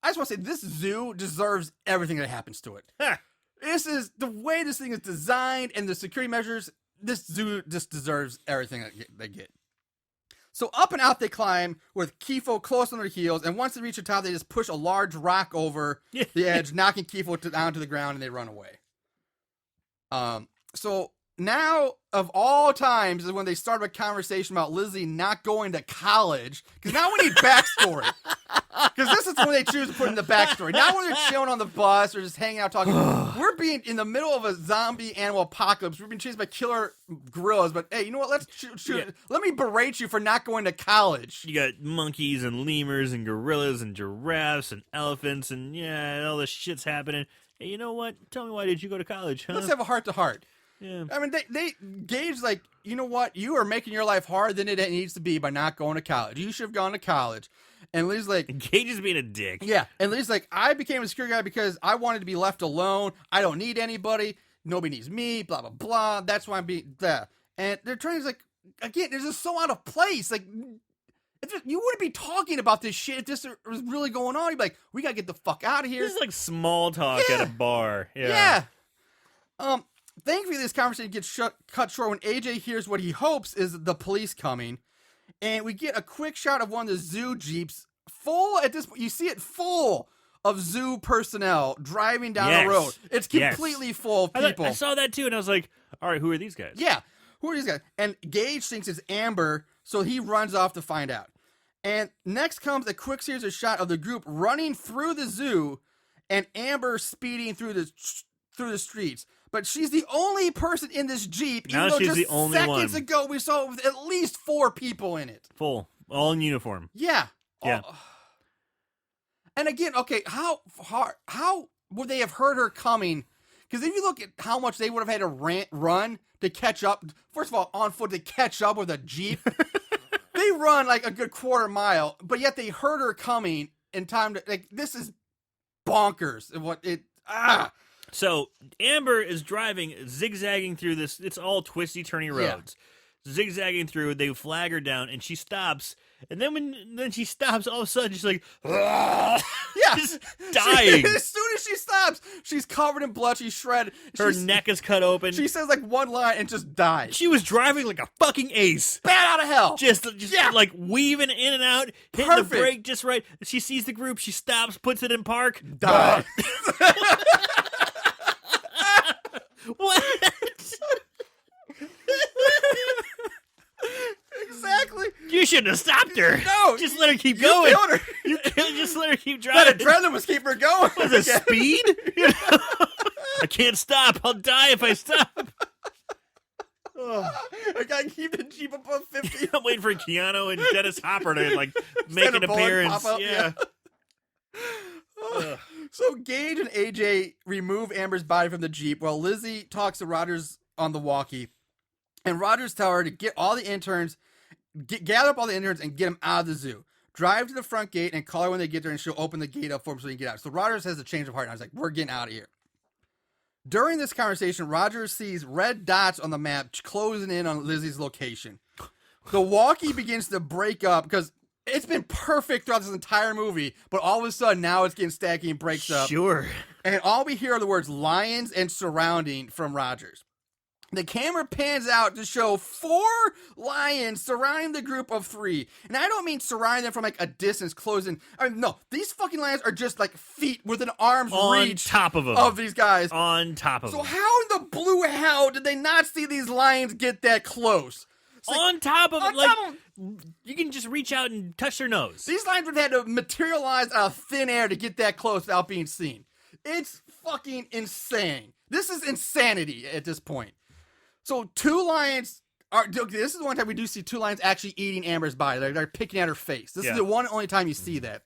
I just want to say, this zoo deserves everything that happens to it. This is, the way this thing is designed and the security measures, this zoo just deserves everything that they get. So up and out they climb with Kifo close on their heels, and once they reach the top, they just push a large rock over the edge, knocking Kifo down to the ground, and they run away. So now, of all times, is when they start a conversation about Lizzie not going to college. Because now we need backstory. Because this is when they choose to put in the backstory. Now when they're chilling on the bus or just hanging out talking, we're being in the middle of a zombie animal apocalypse. We're being chased by killer gorillas. But hey, you know what? Let's shoot. Let me berate you for not going to college. You got monkeys and lemurs and gorillas and giraffes and elephants and all this shit's happening. Hey, you know what? Tell me, why did you go to college, huh? Let's have a heart-to-heart. Yeah. I mean, they Gage like, you know what? You are making your life harder than it needs to be by not going to college. You should have gone to college. And Lee's like, Gage is being a dick. Yeah. And Lee's like, I became a security guy because I wanted to be left alone. I don't need anybody. Nobody needs me. Blah blah blah. That's why I'm being that. And they're trying to like, again, this is so out of place. Like, you wouldn't be talking about this shit if this was really going on. You'd be like, we gotta get the fuck out of here. This is like small talk at a bar. Yeah. Thankfully, this conversation gets cut short when AJ hears what he hopes is the police coming. And we get a quick shot of one of the zoo jeeps full at this point. You see it full of zoo personnel driving down the road. It's completely full of people. I saw that too, and I was like, all right, who are these guys? Yeah, who are these guys? And Gage thinks it's Amber, so he runs off to find out. And next comes a quick series of shot of the group running through the zoo and Amber speeding through the streets. But she's the only person in this Jeep, now even though she's just the only seconds one. ago we saw with at least 4 people in it. Full. All in uniform. Yeah. Yeah. And again, okay, how would they have heard her coming? Because if you look at how much they would have had to run to catch up, first of all, on foot to catch up with a Jeep, they run like a good quarter mile, but yet they heard her coming in time to, like, this is bonkers. So Amber is driving, zigzagging through this. It's all twisty, turny roads. Zigzagging through, they flag her down, and she stops. And then when she stops, all of a sudden she's like, just dying. As soon as she stops, she's covered in blood. She's shredded. Her neck is cut open. She says like one line and just dies. She was driving like a fucking ace. Bat out of hell. Just like weaving in and out, hitting the brake just right. She sees the group. She stops, puts it in park. Die. What? Exactly. You shouldn't have stopped her. No. Just let her keep going. Killed her. You just let her keep driving. That adrenaline was keeping her going. Was it speed? I can't stop. I'll die if I stop. I gotta keep the Jeep above 50. I'm waiting for Keanu and Dennis Hopper to like make an appearance. Yeah. So Gage and AJ remove Amber's body from the Jeep while Lizzie talks to Rogers on the walkie. And Rogers tells her to get all the interns, gather up all the interns and get them out of the zoo. Drive to the front gate and call her when they get there and she'll open the gate up for them so he can get out. So Rogers has a change of heart and I was like, we're getting out of here. During this conversation, Rogers sees red dots on the map closing in on Lizzie's location. The walkie begins to break up because it's been perfect throughout this entire movie, but all of a sudden now it's getting stacky and breaks up. Sure. And all we hear are the words lions and surrounding from Rogers. The camera pans out to show 4 lions surrounding the group of 3. And I don't mean surrounding them from like a distance, closing. I mean, no, these fucking lions are just like feet within arm's reach top of them. Of these guys. On top of them. So how in the blue hell did they not see these lions get that close? On top of it, you can just reach out and touch their nose. These lions would have had to materialize out of thin air to get that close without being seen. It's fucking insane. This is insanity at this point. So 2 lions are. This is the one time we do see 2 lions actually eating Amber's body. They're picking at her face. This is the one and only time you see that.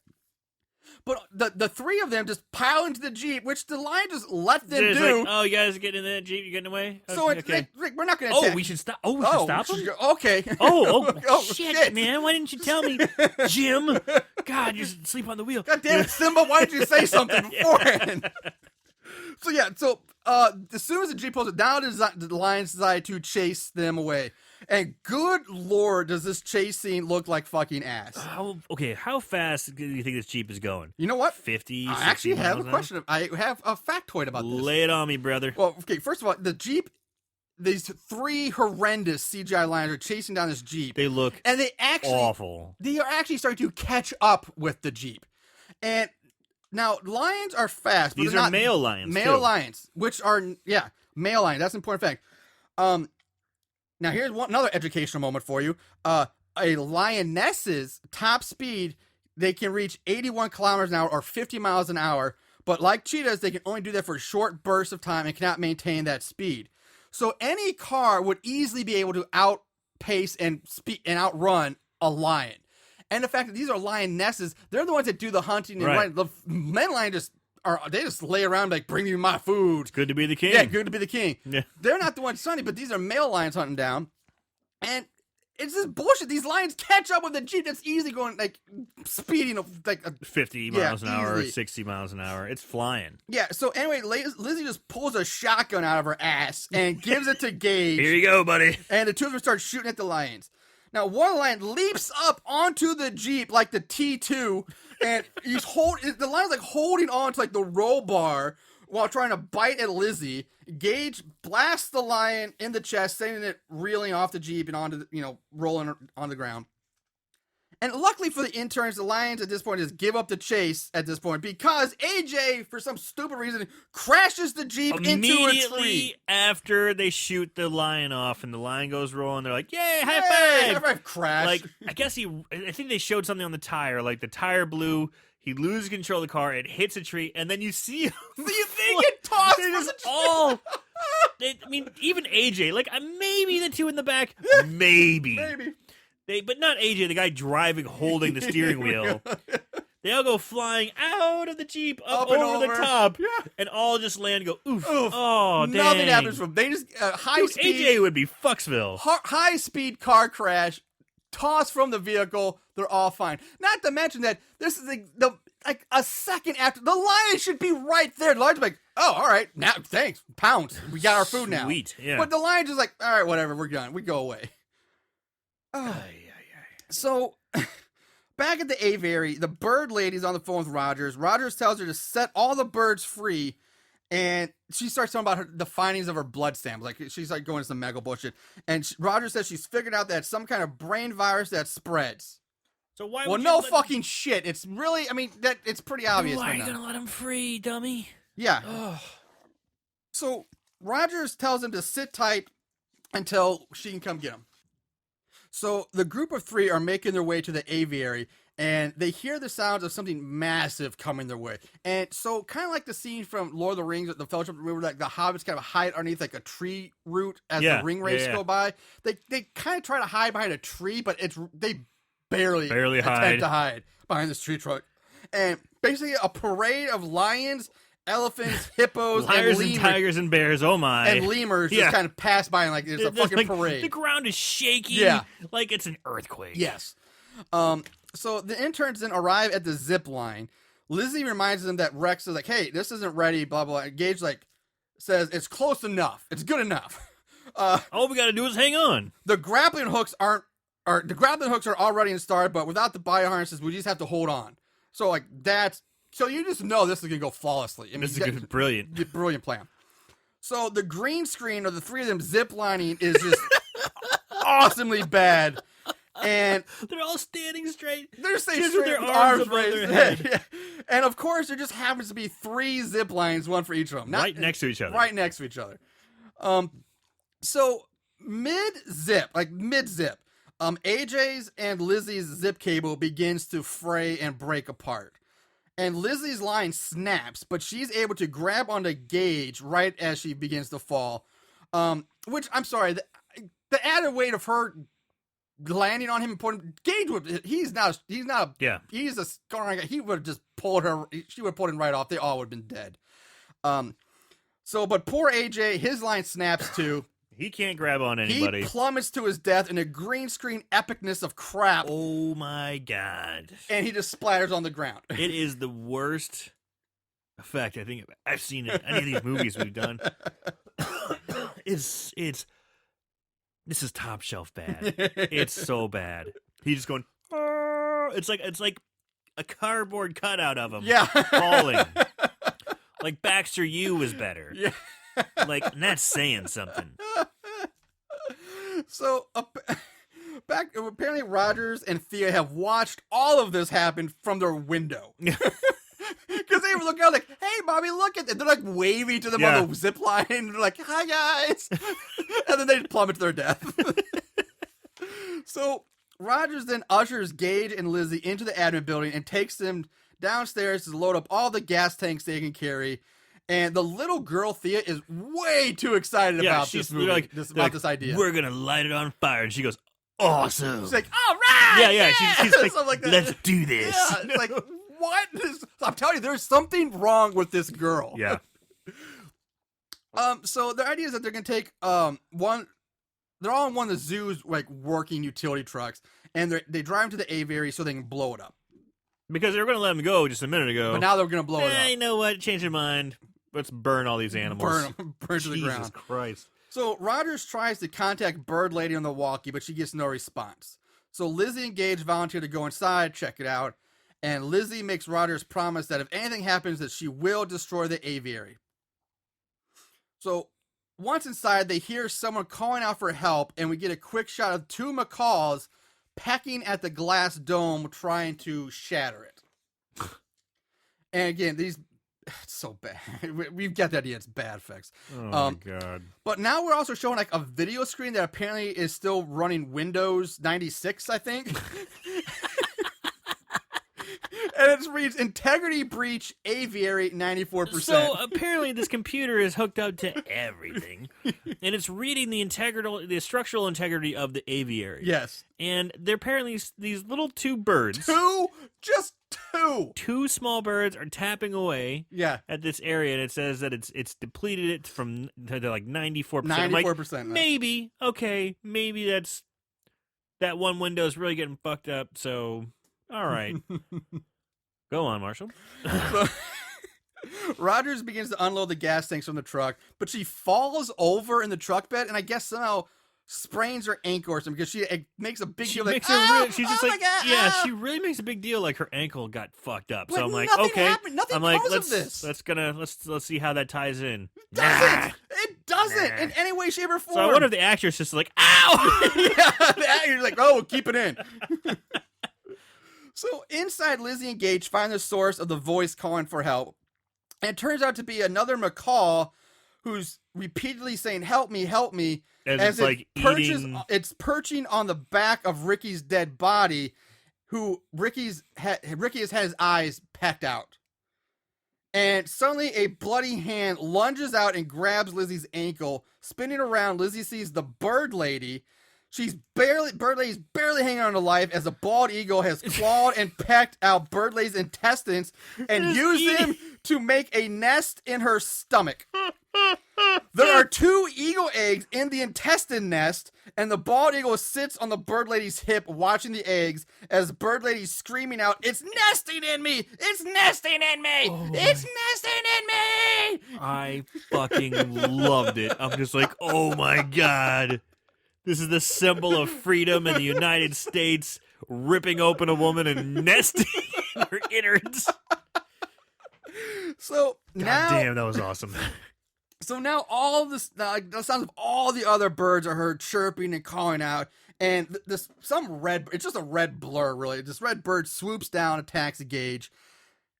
But the 3 of them just pile into the Jeep, which the lion just let them do. Like, oh, you guys are getting in that Jeep? You're getting away? Okay, so okay. Rick, we're not going to Oh, attack. we should stop. Oh, we should stop them? Okay. Oh, shit, man. Why didn't you tell me, Jim? God, you sleep on the wheel. God damn it, Simba. Why didn't you say something beforehand? So as soon as the Jeep pulls it down, the lions decide to chase them away. And good lord, does this chase scene look like fucking ass. How fast do you think this Jeep is going? You know what? 50, I actually have a miles question. I have a factoid about this. Lay it on me, brother. Well, okay, first of all, the Jeep, these 3 horrendous CGI lions are chasing down this Jeep. They look and they actually awful. They are actually starting to catch up with the Jeep. And now, lions are fast. But these are not male lions, Male too. lions, which are, male lions. That's an important fact. Now here's another educational moment for you. A lioness's top speed, they can reach 81 kilometers an hour or 50 miles an hour, but like cheetahs, they can only do that for short bursts of time and cannot maintain that speed. So any car would easily be able to outpace and outrun a lion. And the fact that these are lionesses, they're the ones that do the hunting. And the men lion they just lay around like, bring me my food. It's good to be the king. Yeah, good to be the king. Yeah. They're not the ones hunting, but these are male lions hunting down. And it's just bullshit. These lions catch up with the Jeep that's easily going, like, speeding, like... 50 miles an hour or easily. 60 miles an hour. It's flying. Yeah, so anyway, Lizzie just pulls a shotgun out of her ass and gives it to Gage. Here you go, buddy. And the two of them start shooting at the lions. Now, one lion leaps up onto the Jeep like the T2, and the lion's like holding on to like the roll bar while trying to bite at Lizzie. Gage blasts the lion in the chest, sending it reeling off the Jeep and onto rolling on the ground. And luckily for the interns, the lions at this point just give up the chase at this point because AJ, for some stupid reason, crashes the Jeep into a tree. Immediately after they shoot the lion off and the lion goes rolling, they're like, yay, high Hey, five! high five, crash. Like, I think they showed something on the tire, like the tire blew, he loses control of the car, it hits a tree, and then you see him. You think it tossed They're from just the tree? all... even AJ, like, maybe the two in the back, maybe. But not AJ, the guy driving, holding the steering wheel. They all go flying out of the Jeep, up and over the top, and all just land and go, oof. Oh, dang. Nothing happens from them. They just, Dude, AJ would be Fucksville. high speed car crash, tossed from the vehicle, they're all fine. Not to mention that this is like a second after, the lion should be right there. The lion's like, oh, all right, now, thanks, pounce. We got our food now. Sweet, yeah. But the lion's just like, all right, whatever, we're done. We go away. So, back at the aviary, the bird lady's on the phone with Rogers. Rogers tells her to set all the birds free, and she starts talking about the findings of her blood samples. Like, she's like going into some mega bullshit. And Rogers says she's figured out that it's some kind of brain virus that spreads. So why Well, would no fucking shit. It's really, it's pretty obvious. Why are you right now. gonna let him free, dummy? Yeah. So, Rogers tells him to sit tight until she can come get him. So the group of three are making their way to the aviary, and they hear the sounds of something massive coming their way. And so, kind of like the scene from Lord of the Rings, the Fellowship, where like the hobbits kind of hide underneath like a tree root as the ring wraiths go by. They kind of try to hide behind a tree, but they barely attempt to hide behind this tree trunk. And basically, a parade of lions, elephants, hippos, Lions and and tigers and bears, oh my. and lemurs just kind of pass by and like there's a fucking like, parade. The ground is shaking like it's an earthquake. Yes. So the interns then arrive at the zip line. Lizzie reminds them that Rex is like, hey, this isn't ready, blah, blah. And Gage says it's close enough. It's good enough. All we gotta do is hang on. The grappling hooks are already installed, but without the bioharnesses, we just have to hold on. So so you just know this is gonna go flawlessly. This is brilliant. Brilliant plan. So the green screen of the three of them zip lining is just awesomely bad. And they're all standing straight. They're staying just straight with their with arms arms above raised. their head. Yeah. And of course, there just happens to be three zip lines, one for each of them. Right next to each other. Right next to each other. So mid-zip, AJ's and Lizzie's zip cable begins to fray and break apart. And Lizzie's line snaps, but she's able to grab onto Gage right as she begins to fall. Which, I'm sorry, the added weight of her landing on him and putting Gage he's a scoring guy. He would have just pulled her. She would have pulled him right off. They all would have been dead. But poor AJ, his line snaps too. He can't grab on anybody. He plummets to his death in a green screen epicness of crap. Oh my god! And he just splatters on the ground. It is the worst effect I think I've seen in any of these movies we've done. This is top shelf bad. It's so bad. He's just going. It's like a cardboard cutout of him. Yeah, falling. Like Baxter U was better. Yeah, and that's saying something. So apparently Rogers and Thea have watched all of this happen from their window. Because they were looking out like, hey, mommy, look at it. They're like waving to them on the zip line. They're like, hi, guys. And then they plummet to their death. So Rogers then ushers Gage and Lizzie into the admin building and takes them downstairs to load up all the gas tanks they can carry. And the little girl, Thea, is way too excited about this movie, this idea. We're going to light it on fire. And she goes, awesome. She's like, all right. Yeah. She's like, something like that. Let's do this. Yeah, it's like, what? I'm telling you, there's something wrong with this girl. Yeah. So their idea is that they're going to take they're all in one of the zoo's like working utility trucks, and they drive them to the aviary so they can blow it up. Because they were going to let them go just a minute ago. But now they're going to blow it up. You know what? Change your mind. Let's burn all these animals. Burn to the ground. Jesus Christ. So Rogers tries to contact Bird Lady on the walkie, but she gets no response. So Lizzie and Gage volunteer to go inside, check it out, and Lizzie makes Rogers promise that if anything happens, that she will destroy the aviary. So once inside, they hear someone calling out for help, and we get a quick shot of two macaws pecking at the glass dome, trying to shatter it. And again, it's so bad. We've got the idea. It's bad effects. Oh, my God. But now we're also showing like a video screen that apparently is still running Windows 96, I think. And it reads Integrity Breach Aviary 94%. So apparently this computer is hooked up to everything. And it's reading the structural integrity of the aviary. Yes. And they're apparently these little two birds. Just two. Two small birds are tapping away at this area, and it says that it's depleted it from to like 94%. 94%. Like, maybe that's that one window is really getting fucked up, so all right. Go on, Marshall. So, Rogers begins to unload the gas tanks from the truck, but she falls over in the truck bed, and I guess somehow sprains her ankle or something because she makes a big deal. Like, she's just like, she really makes a big deal. Like her ankle got fucked up. So I'm like, okay. Nothing I'm like, let's see how that ties in. It doesn't in any way, shape, or form. So I wonder if the actress is like, ow. The actor's like, oh, keep it in. So inside, Lizzie and Gage find the source of the voice calling for help. And it turns out to be another macaw who's repeatedly saying, help me, help me. As it's perching on the back of Ricky's dead body, who Ricky has had his eyes pecked out. And suddenly a bloody hand lunges out and grabs Lizzie's ankle. Spinning around, Lizzie sees the Bird Lady. Bird Lady's barely hanging on to life as a bald eagle has clawed and pecked out Bird Lady's intestines and used them to make a nest in her stomach. There are two eagle eggs in the intestine nest, and the bald eagle sits on the Bird Lady's hip watching the eggs as Bird Lady's screaming out, "It's nesting in me! It's nesting in me! It's nesting in me!" I fucking loved it. I'm just like, oh my God. This is the symbol of freedom in the United States, ripping open a woman and nesting her innards. So God damn, that was awesome. So now all this, the sounds of all the other birds are heard chirping and calling out, and it's just a red blur, really. This red bird swoops down, attacks the Gage,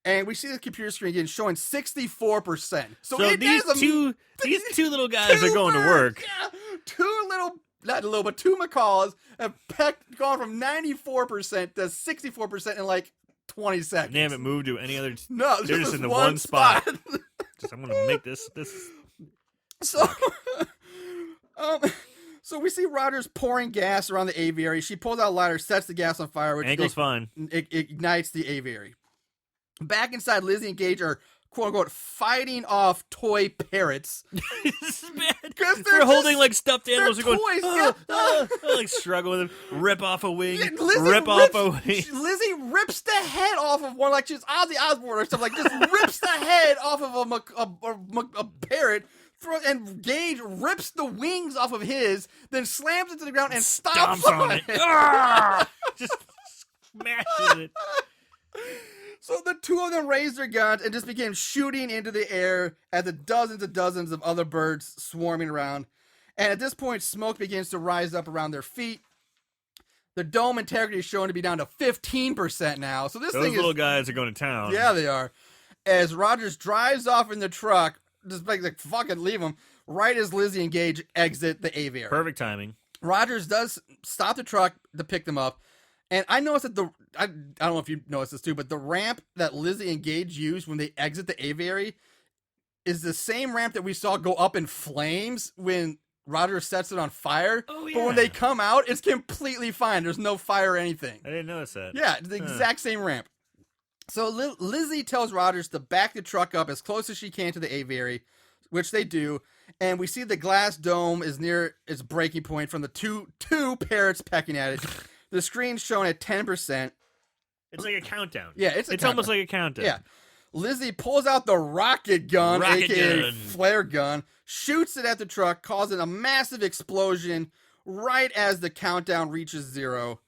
and we see the computer screen again showing 64%. So these two little guys are going to work. Yeah, two macaws have gone from 94% to 64% in like 20 seconds. They haven't moved to any other. No, they're just in the one spot. I'm gonna make this. So, so we see Rogers pouring gas around the aviary. She pulls out a lighter, sets the gas on fire, which ankle's fine. It ignites the aviary. Back inside, Lizzie and Gage are quote unquote fighting off toy parrots. This is bad. They're holding like stuffed animals. They're going, like struggling with them. Rip off a wing. Lizzie rips the head off of one, like she's Ozzy Osbourne or something. Like just rips the head off of a parrot. And Gage rips the wings off of his, then slams it to the ground and stomps on it. Just smashes it. So the two of them raised their guns and just began shooting into the air at the dozens of other birds swarming around. And at this point, smoke begins to rise up around their feet. The dome integrity is shown to be down to 15% now. So those little guys are going to town. Yeah, they are. as Rogers drives off in the truck, just like fucking leave him, right as Lizzie and Gage exit the aviary. Perfect timing. Rogers does stop the truck to pick them up. And I noticed that I don't know if you noticed this too, but the ramp that Lizzie and Gage use when they exit the aviary is the same ramp that we saw go up in flames when Rogers sets it on fire. Oh, But when yeah. they come out, it's completely fine. There's no fire or anything. I didn't notice that. Yeah, it's the exact same ramp. So Lizzie tells Rogers to back the truck up as close as she can to the aviary, which they do. And we see the glass dome is near its breaking point from the two parrots pecking at it. The screen's shown at 10%. It's like a countdown. Yeah, it's almost like a countdown. Yeah. Lizzie pulls out the rocket gun, aka flare gun, shoots it at the truck, causing a massive explosion right as the countdown reaches 0.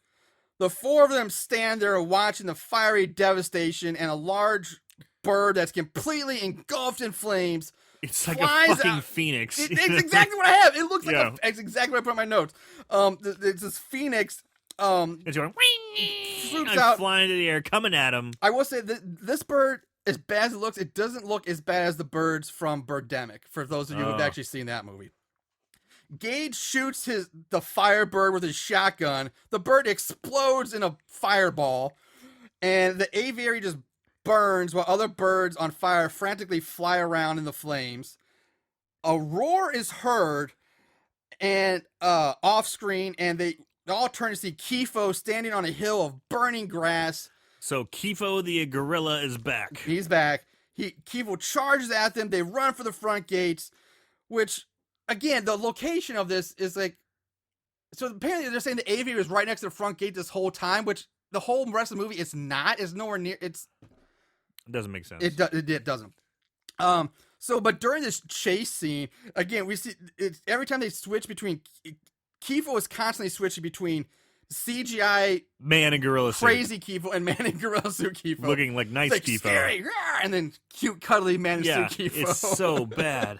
The four of them stand there watching the fiery devastation, and a large bird that's completely engulfed in flames. It's like flies a fucking out. phoenix. It's exactly what I have. It looks like Yeah. it's exactly what I put in my notes. It's this phoenix. It's going Swoops and out. flying into the air, coming at him. I will say that this bird, as bad as it looks, it doesn't look as bad as the birds from Birdemic, for those of you who've actually seen that movie. Gage shoots the firebird with his shotgun. The bird explodes in a fireball, and the aviary just burns while other birds on fire frantically fly around in the flames. A roar is heard and off screen, and they all turn to see Kifo standing on a hill of burning grass. So Kifo the gorilla is back. He's back. Kifo charges at them. They run for the front gates, which, again, the location of this is like... So apparently they're saying the aviary was right next to the front gate this whole time, which the whole rest of the movie, it's not. It's nowhere near... It doesn't make sense. It doesn't. But during this chase scene, again, we see... every time they switch between... Kifo is constantly switching between CGI man in gorilla suit. crazy Kifo and man in gorilla suit Kifo. Looking like nice It's like Kifo. scary, and then cute, cuddly man in Yeah, suit Kifo. it's so bad.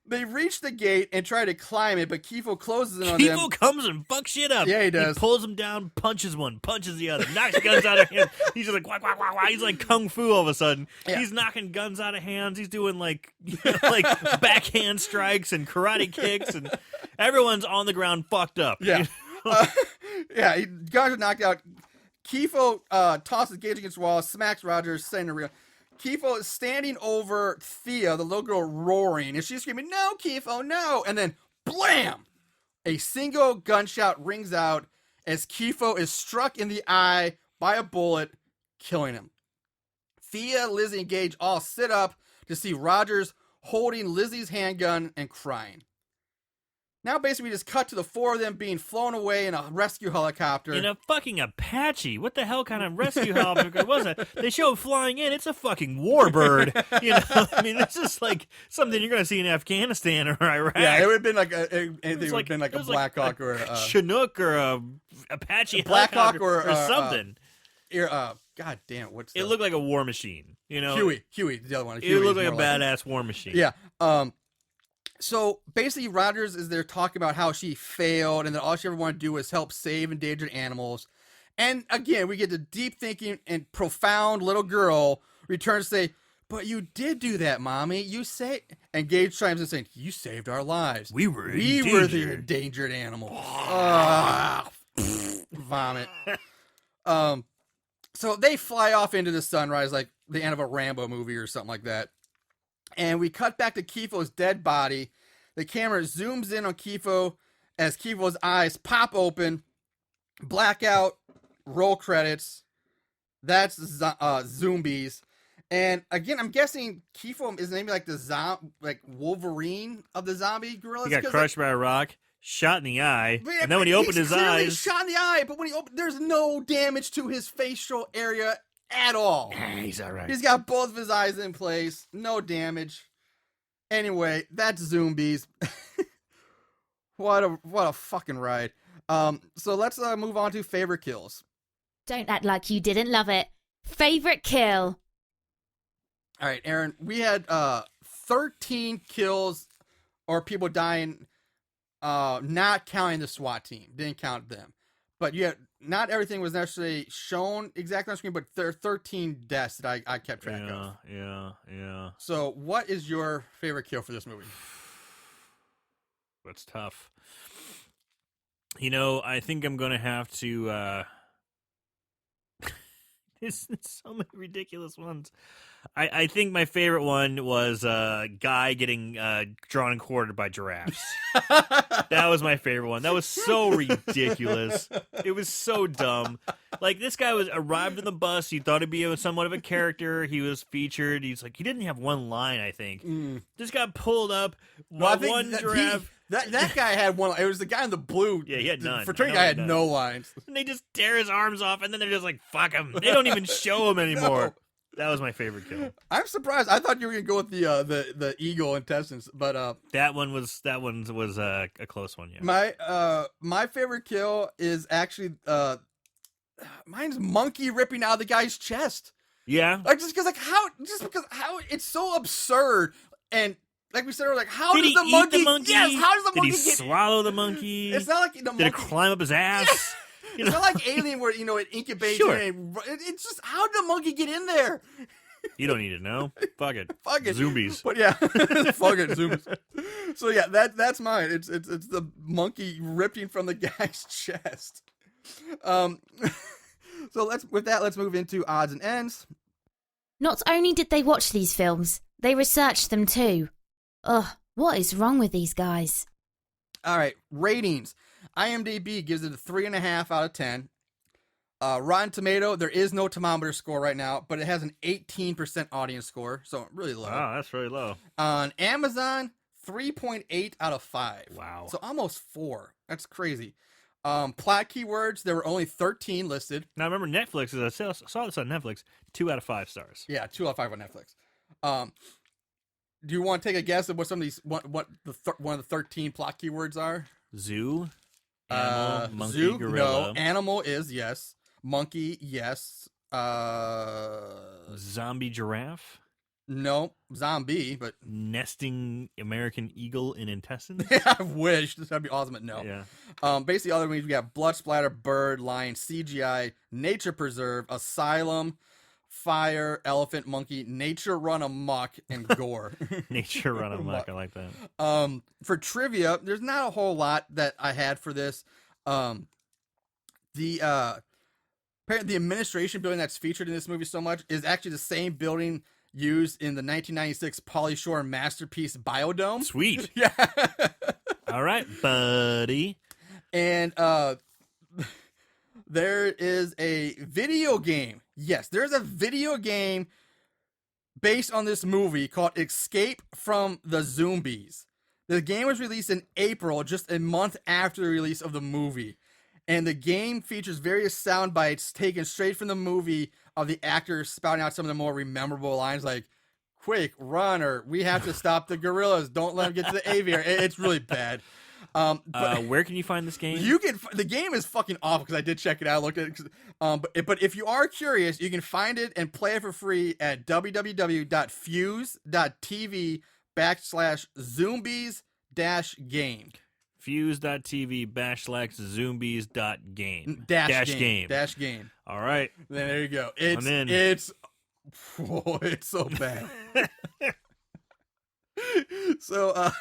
They reach the gate and try to climb it, but Kifo closes in on them. Kifo comes and fucks shit up. Yeah, he does. He pulls him down, punches one, punches the other, knocks guns out of him. He's just like, wah, wah, wah, wah. He's like kung fu all of a sudden. Yeah. He's knocking guns out of hands. He's doing like backhand strikes and karate kicks, and everyone's on the ground fucked up. Yeah. Guys are knocked out. Kifo tosses Gage against the wall, smacks Rogers, saying the real. Kifo is standing over Thea, the little girl, roaring, and she's screaming, "No, Kifo, no!" And then, blam! A single gunshot rings out as Kifo is struck in the eye by a bullet, killing him. Thea, Lizzie, and Gage all sit up to see Rogers holding Lizzie's handgun and crying. Now, basically, we just cut to the four of them being flown away in a rescue helicopter. In a fucking Apache. What the hell kind of rescue helicopter was that? They show it flying in. It's a fucking warbird. I mean, this is like something you're going to see in Afghanistan or Iraq. Yeah, it would have been like anything would have been like a Blackhawk or a Chinook or a Apache Blackhawk helicopter or something. God damn, It looked like a war machine. Huey, the other one. It looked like a badass war machine. Yeah. So basically, Rogers is there talking about how she failed and that all she ever wanted to do was help save endangered animals. And again, we get the deep thinking and profound little girl returns to say, "But you did do that, Mommy. You say." And Gage chimes in saying, "You saved our lives. We were the endangered animals." Vomit. So they fly off into the sunrise like the end of a Rambo movie or something like that. And we cut back to Kifo's dead body. The camera zooms in on Kifo as Kifo's eyes pop open. Blackout. Roll credits. That's Zoombies. And again, I'm guessing Kifo is maybe like like Wolverine of the zombie gorillas. He got crushed by a rock, shot in the eye, Yeah, and then when he opened his eyes, shot in the eye. But when he opened, there's no damage to his facial area at all. he's all right. He's got both of his eyes in place. No damage. Anyway, that's Zoombies. What a fucking ride. So let's move on to favorite kills. Don't act like you didn't love it. Favorite kill. All right, Aaron, we had 13 kills or people dying, not counting the SWAT team. Didn't count them. But yeah, not everything was necessarily shown exactly on screen, but there are 13 deaths that I kept track of. Yeah. So, what is your favorite kill for this movie? That's tough. You know, I think I'm going to have to... There's so many ridiculous ones. I think my favorite one was a guy getting drawn and quartered by giraffes. That was my favorite one. That was so ridiculous. It was so dumb. Like, this guy arrived on the bus. He thought he'd be somewhat of a character. He was featured. He didn't have one line, I think. Just got pulled up. One giraffe. That guy had one. It was the guy in the blue. Yeah, he had none. The fraternity guy had no lines. And they just tear his arms off, and then they're just like, fuck him. They don't even show him anymore. No. That was my favorite kill. I'm surprised. I thought you were gonna go with the eagle intestines, but that one was a close one. Yeah. My favorite kill is actually mine's monkey ripping out of the guy's chest. Yeah. Like because how it's so absurd, and like we said earlier, like how Did does he the eat monkey? the monkey? Yes, how does the Did monkey he get? swallow the monkey? It's not like the monkey. Did it climb up his ass? It's not like Alien where it incubates. Sure. And it's just how did the monkey get in there? You don't need to know. Fuck it. Fuck it. Zoombies. But yeah, fuck it, Zoomies. So yeah, that's mine. It's the monkey ripping from the guy's chest. So let's move into odds and ends. Not only did they watch these films, they researched them too. Ugh, what is wrong with these guys? All right, ratings. IMDb gives it a 3.5 out of 10. Rotten Tomato, there is no thermometer score right now, but it has an 18% audience score, so really low. Wow, that's really low. On Amazon, 3.8 out of 5. Wow. So almost 4. That's crazy. Plot keywords, there were only 13 listed. Now remember Netflix, I saw this on Netflix, 2 out of 5 stars. Yeah, 2 out of 5 on Netflix. Do you want to take a guess at what some of these one of the 13 plot keywords are? Zoo, animal, monkey, zoo, gorilla. No. Animal is yes. Monkey, yes. Zombie giraffe. No, zombie, but Nesting American eagle in intestines. I wish that'd be awesome. But no. Yeah. Basically, other means we got blood splatter, bird, lion, CGI, nature preserve, asylum, fire, elephant, monkey, nature run amok, and gore. Nature run amok. I like that. For trivia, there's not a whole lot that I had for this. The administration building that's featured in this movie so much is actually the same building used in the 1996 Pauly Shore masterpiece Biodome. Sweet. Yeah. All right, buddy. And there is a video game. Yes, there's a video game based on this movie called Escape from the Zoombies. The game was released in April, just a month after the release of the movie. And the game features various sound bites taken straight from the movie of the actors spouting out some of the more memorable lines like, quick, run, or we have to stop the gorillas. Don't let them get to the aviary. It's really bad. But Where can you find this game? the game is fucking awful because I did check it out, look at it. But if you are curious, you can find it and play it for free at www.fuse.tv/zombies-game. Fuse.tv/zombies.game. Dash game. All right. There you go. I'm in. It's so bad. So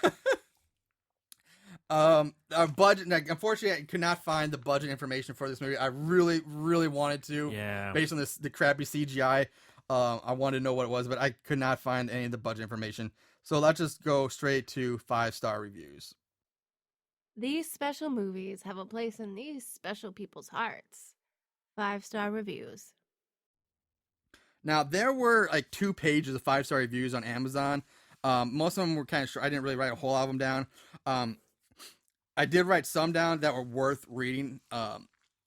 our budget, like, unfortunately I could not find the budget information for this movie. I really, really wanted to. Yeah. Based on the crappy CGI. I wanted to know what it was, but I could not find any of the budget information. So let's just go straight to 5-star reviews. These special movies have a place in these special people's hearts. 5-star reviews. Now, there were like 2 pages of 5-star reviews on Amazon. Most of them were kind of short. I didn't really write a whole lot of them down. I did write some down that were worth reading.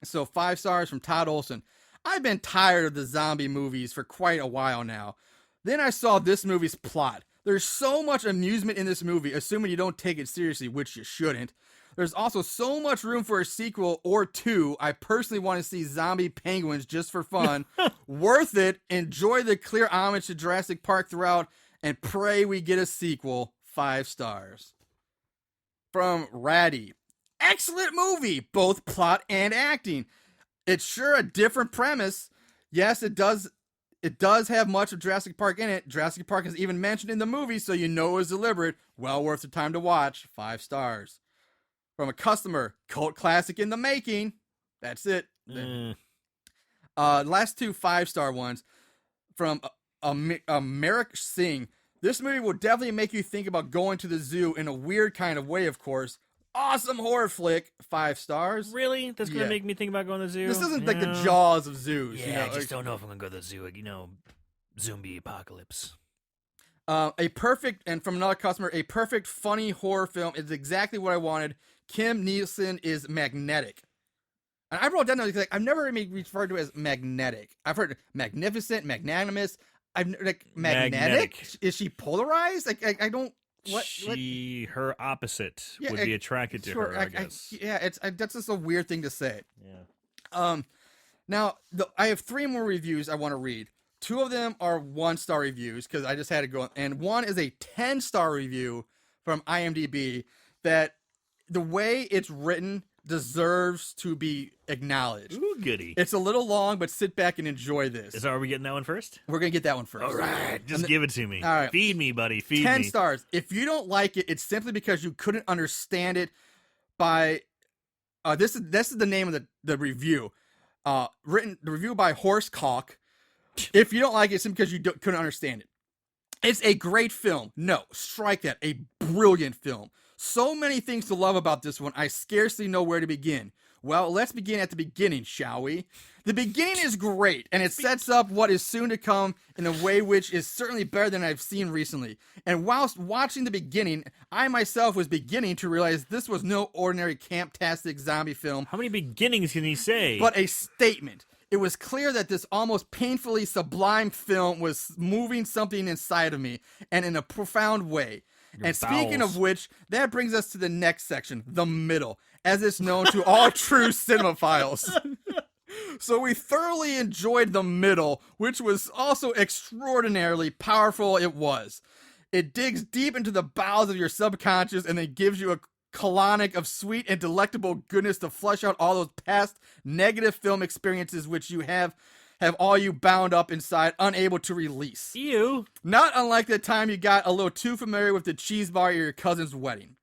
So 5 stars from Todd Olson. I've been tired of the zombie movies for quite a while now. Then I saw this movie's plot. There's so much amusement in this movie, assuming you don't take it seriously, which you shouldn't. There's also so much room for a sequel or 2. I personally want to see zombie penguins just for fun. Worth it. Enjoy the clear homage to Jurassic Park throughout, and pray we get a sequel. 5 stars. From Ratty. excellent movie, both plot and acting. It's sure a different premise. Yes, it does have much of Jurassic Park in it. Jurassic Park is even mentioned in the movie, so you know it was deliberate. Well worth the time to watch. 5 stars. From a customer, cult classic in the making. That's it. Last 2 5-star ones. From Merrick Singh. This movie will definitely make you think about going to the zoo in a weird kind of way, of course. Awesome horror flick. 5 stars. Really? That's going to make me think about going to the zoo? This isn't like the Jaws of zoos. Yeah, I just don't know if I'm going to go to the zoo. Zombie apocalypse. And from another customer, a perfect, funny horror film is exactly what I wanted. Kim Nielsen is magnetic. And I wrote down like I've never referred to it as magnetic. I've heard magnificent, magnanimous. Magnetic? Is she polarized? I don't. Her opposite would be attracted to her, I guess. That's just a weird thing to say. Yeah. Now I have 3 more reviews I want to read. 2 of them are 1-star reviews because I just had to go, and one is a 10-star review from IMDb that the way it's written deserves to be acknowledged. Ooh, goody. It's a little long, but sit back and enjoy this. Are we getting that one first? We're going to get that one first. All right. Just give it to me. All right. Feed me, buddy. Feed 10 me. stars. If you don't like it, it's simply because you couldn't understand it by... This is the name of the review. The review by Horsecock. If you don't like it, it's simply because you couldn't understand it. It's a great film. No, strike that. A brilliant film. So many things to love about this one, I scarcely know where to begin. Well, let's begin at the beginning, shall we? The beginning is great, and it sets up what is soon to come in a way which is certainly better than I've seen recently. And whilst watching the beginning, I myself was beginning to realize this was no ordinary camp-tastic zombie film. How many beginnings can he say? But a statement. It was clear that this almost painfully sublime film was moving something inside of me, and in a profound way. Speaking of which, that brings us to the next section, the middle, as it's known to all true cinemaphiles. So we thoroughly enjoyed the middle, which was also extraordinarily powerful. It digs deep into the bowels of your subconscious and then gives you a colonic of sweet and delectable goodness to flush out all those past negative film experiences which you have all you bound up inside, unable to release. Ew. Not unlike the time you got a little too familiar with the cheese bar at your cousin's wedding.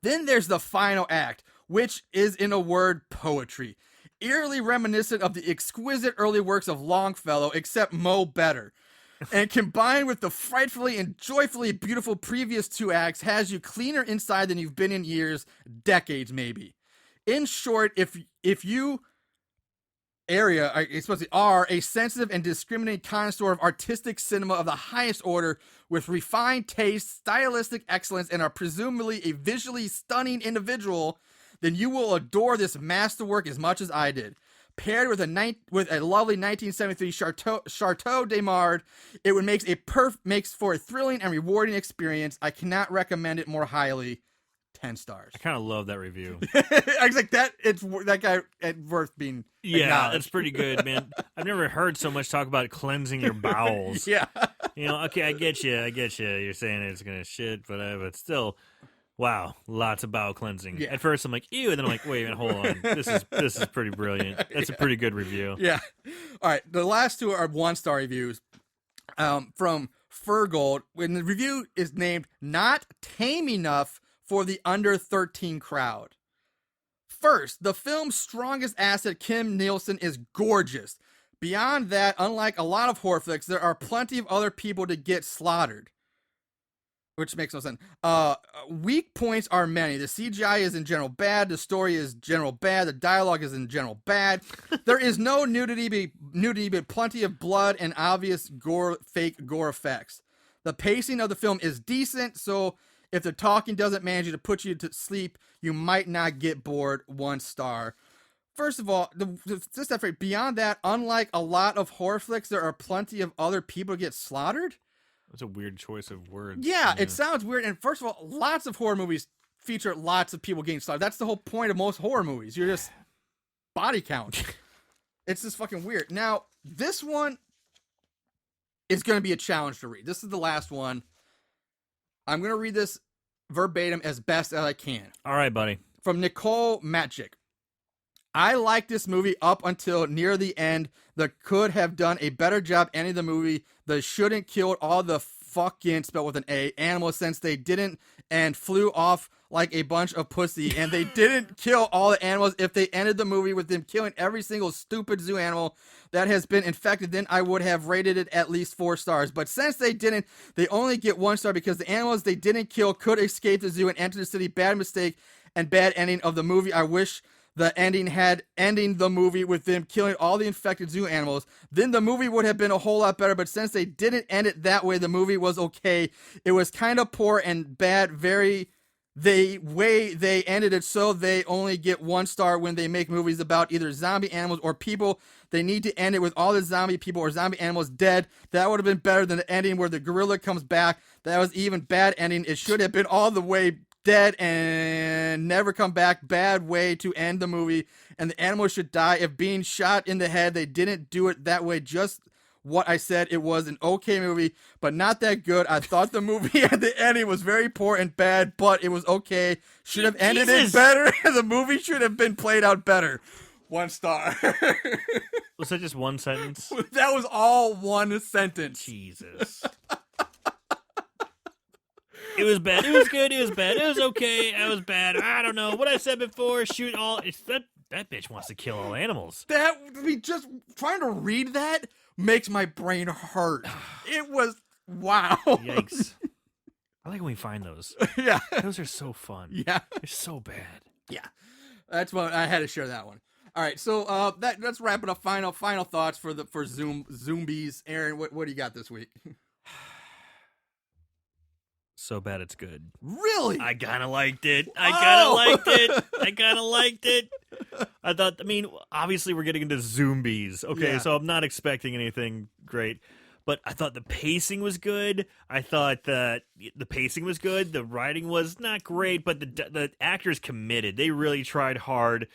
Then there's the final act, which is, in a word, poetry. Eerily reminiscent of the exquisite early works of Longfellow, except mo better. And combined with the frightfully and joyfully beautiful previous 2 acts, has you cleaner inside than you've been in years, decades maybe. In short, if you are a sensitive and discriminating connoisseur of artistic cinema of the highest order with refined taste, stylistic excellence, and are presumably a visually stunning individual, then you will adore this masterwork as much as I did. Paired with a lovely 1973 Chateau de Mard, it would makes for a thrilling and rewarding experience. I cannot recommend it more highly. 10 stars. I kind of love that review. I was like, that guy worth being acknowledged. That's pretty good, man. I've never heard so much talk about cleansing your bowels. Yeah. Okay, I get you. You're saying it's going to shit, but still, wow, lots of bowel cleansing. Yeah. At first, I'm like, ew, and then I'm like, wait a minute, hold on. This is pretty brilliant. That's a pretty good review. Yeah. All right, the last 2 are 1-star reviews from Furgold, when the review is named Not Tame Enough for the under 13 crowd. First, the film's strongest asset, Kim Nielsen, is gorgeous. Beyond that, unlike a lot of horror flicks, there are plenty of other people to get slaughtered. Which makes no sense. Weak points are many. The CGI is in general bad. The story is general bad. The dialogue is in general bad. There is no nudity, but plenty of blood and obvious fake gore effects. The pacing of the film is decent, so if the talking doesn't manage to put you to sleep, you might not get bored. 1 star. First of all, just that beyond that, unlike a lot of horror flicks, there are plenty of other people to get slaughtered. That's a weird choice of words. Yeah, it sounds weird. And first of all, lots of horror movies feature lots of people getting slaughtered. That's the whole point of most horror movies. You're just body count. It's just fucking weird. Now, this one is going to be a challenge to read. This is the last one. I'm going to read this verbatim as best as I can. All right, buddy. from Nicole Magic. I like this movie up until near the end. They could have done a better job ending the movie. They shouldn't kill all the fucking, spelled with an A, animals, since they didn't and flew off like a bunch of pussy. And they didn't kill all the animals. If they ended the movie with them killing every single stupid zoo animal that has been infected, then I would have rated it at least 4 stars. But since they didn't, they only get 1 star because the animals they didn't kill could escape the zoo and enter the city. Bad mistake and bad ending of the movie. I wish the ending had ending the movie with them killing all the infected zoo animals. Then the movie would have been a whole lot better. But since they didn't end it that way, the movie was okay. It was kind of poor and bad. The way they ended it, so they only get 1 star when they make movies about either zombie animals or people. They need to end it with all the zombie people or zombie animals dead. That would have been better than the ending where the gorilla comes back. That was even bad ending. It should have been all the way dead and never come back. Bad way to end the movie. And the animals should die if being shot in the head. They didn't do it that way. Just what I said. It was an okay movie, but not that good. I thought the movie at the ending was very poor and bad, but it was okay. Should have ended it better. The movie should have been played out better. 1 star. Was that just one sentence? That was all one sentence. Jesus. It was bad. It was good. It was bad. It was okay. It was bad. I don't know what I said before. Shoot all. It's that bitch wants to kill all animals. Just trying to read that makes my brain hurt. It was wow. Yikes. I like when we find those. Yeah. Those are so fun. Yeah. They're so bad. Yeah. That's what I had to share that one. All right, so let's wrap it up. Final thoughts for Zoombies. Aaron, what do you got this week? So bad it's good. Really? I kind of liked it. I kind of liked it. I thought, obviously we're getting into Zoombies. Okay, Yeah. so I'm not expecting anything great. But I thought the pacing was good. I thought that the pacing was good. The writing was not great, but the actors committed. They really tried hard.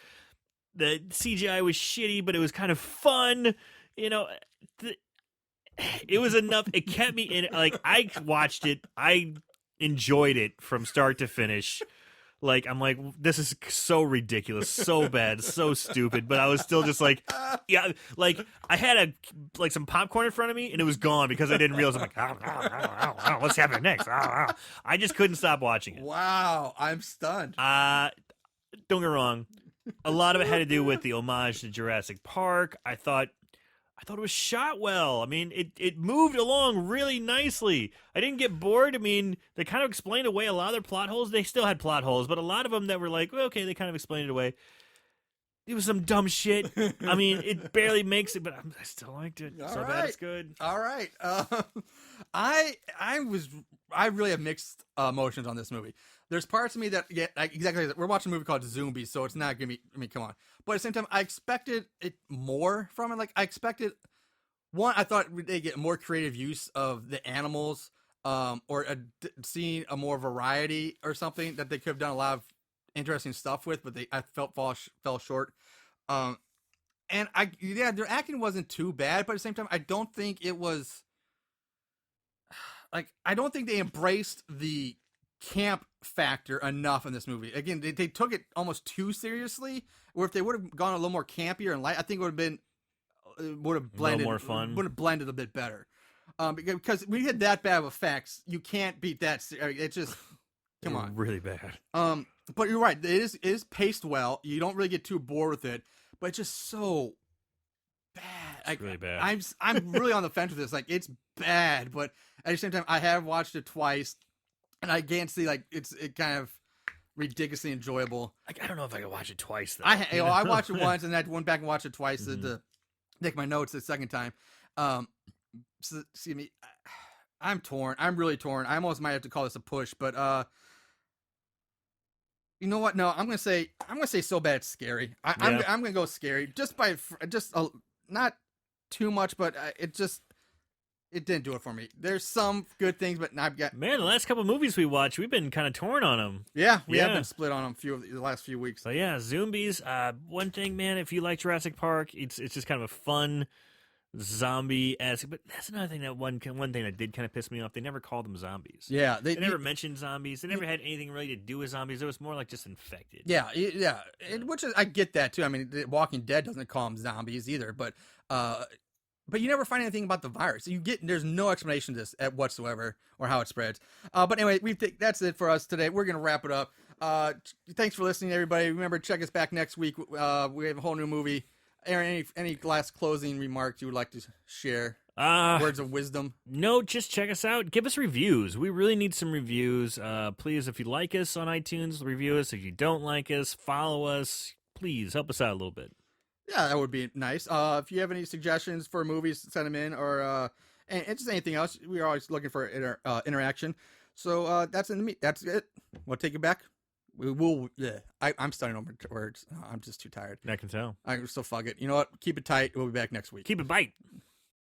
The CGI was shitty, but it was kind of fun. You know, it was enough. It kept me in. Like, I watched it. I enjoyed it from start to finish. Like, I'm like, this is so ridiculous, so bad, so stupid. But I was still just like, yeah, like I had some popcorn in front of me and it was gone because I didn't realize. I'm like, what's happening next? I just couldn't stop watching it. Wow, I'm stunned. Don't get me wrong. A lot of it had to do with the homage to Jurassic Park. I thought it was shot well. I mean, it moved along really nicely. I didn't get bored. I mean, they kind of explained away a lot of their plot holes. They still had plot holes, but a lot of them that were like, well, okay, they kind of explained it away. It was some dumb shit. I mean, it barely makes it, but I still liked it. All so right. bad it's good. All right. I really have mixed emotions on this movie. There's parts of me that get exactly. We're watching a movie called Zoombies, so it's not gonna be. I mean, come on. But at the same time, I expected it more from it. Like I expected. One, I thought they get more creative use of the animals, or seeing a more variety or something that they could have done a lot of interesting stuff with. But I felt fell short. And their acting wasn't too bad, but at the same time, I don't think it was. Like, I don't think they embraced the camp factor enough in this movie. Again, they took it almost too seriously. Or if they would have gone a little more campier and light, I think it would have blended more fun. Would have blended a bit better. Because we had that bad of effects, you can't beat that. It's just come on, really bad. But you're right. It is paced well. You don't really get too bored with it, but it's just so bad. It's really bad. I'm really on the fence with this. Like, it's bad, but at the same time, I have watched it twice. And I can't see, like, it kind of ridiculously enjoyable. Like, I don't know if I could watch it twice, though. I watched it once, and I went back and watched it twice to take my notes the second time. So, excuse me, I'm torn. I'm really torn. I almost might have to call this a push, but you know what? No, I'm gonna say so bad it's scary. I'm gonna go scary just not too much, but it didn't do it for me. There's some good things, but I've got... Man, the last couple of movies we watched, we've been kind of torn on them. Yeah, we have been split on them the last few weeks. So yeah, Zoombies. One thing, man, if you like Jurassic Park, it's just kind of a fun zombie-esque. But that's another thing one thing that did kind of piss me off. They never called them zombies. Yeah, They never mentioned zombies. They never had anything really to do with zombies. It was more like just infected. Yeah, which is, I get that too. I mean, The Walking Dead doesn't call them zombies either, but you never find anything about the virus. There's no explanation to this whatsoever or how it spreads. But anyway, that's it for us today. We're gonna wrap it up. Thanks for listening, everybody. Remember, check us back next week. We have a whole new movie. Aaron, any last closing remarks you would like to share? Words of wisdom? No, just check us out. Give us reviews. We really need some reviews. Please, if you like us on iTunes, review us. If you don't like us, follow us. Please help us out a little bit. Yeah, that would be nice. If you have any suggestions for movies, send them in, or and just anything else. We are always looking for interaction. So that's it. We'll take it back. We will. Yeah, I'm starting over words. I'm just too tired. I can tell. I still fuck it. You know what? Keep it tight. We'll be back next week. Keep it bite.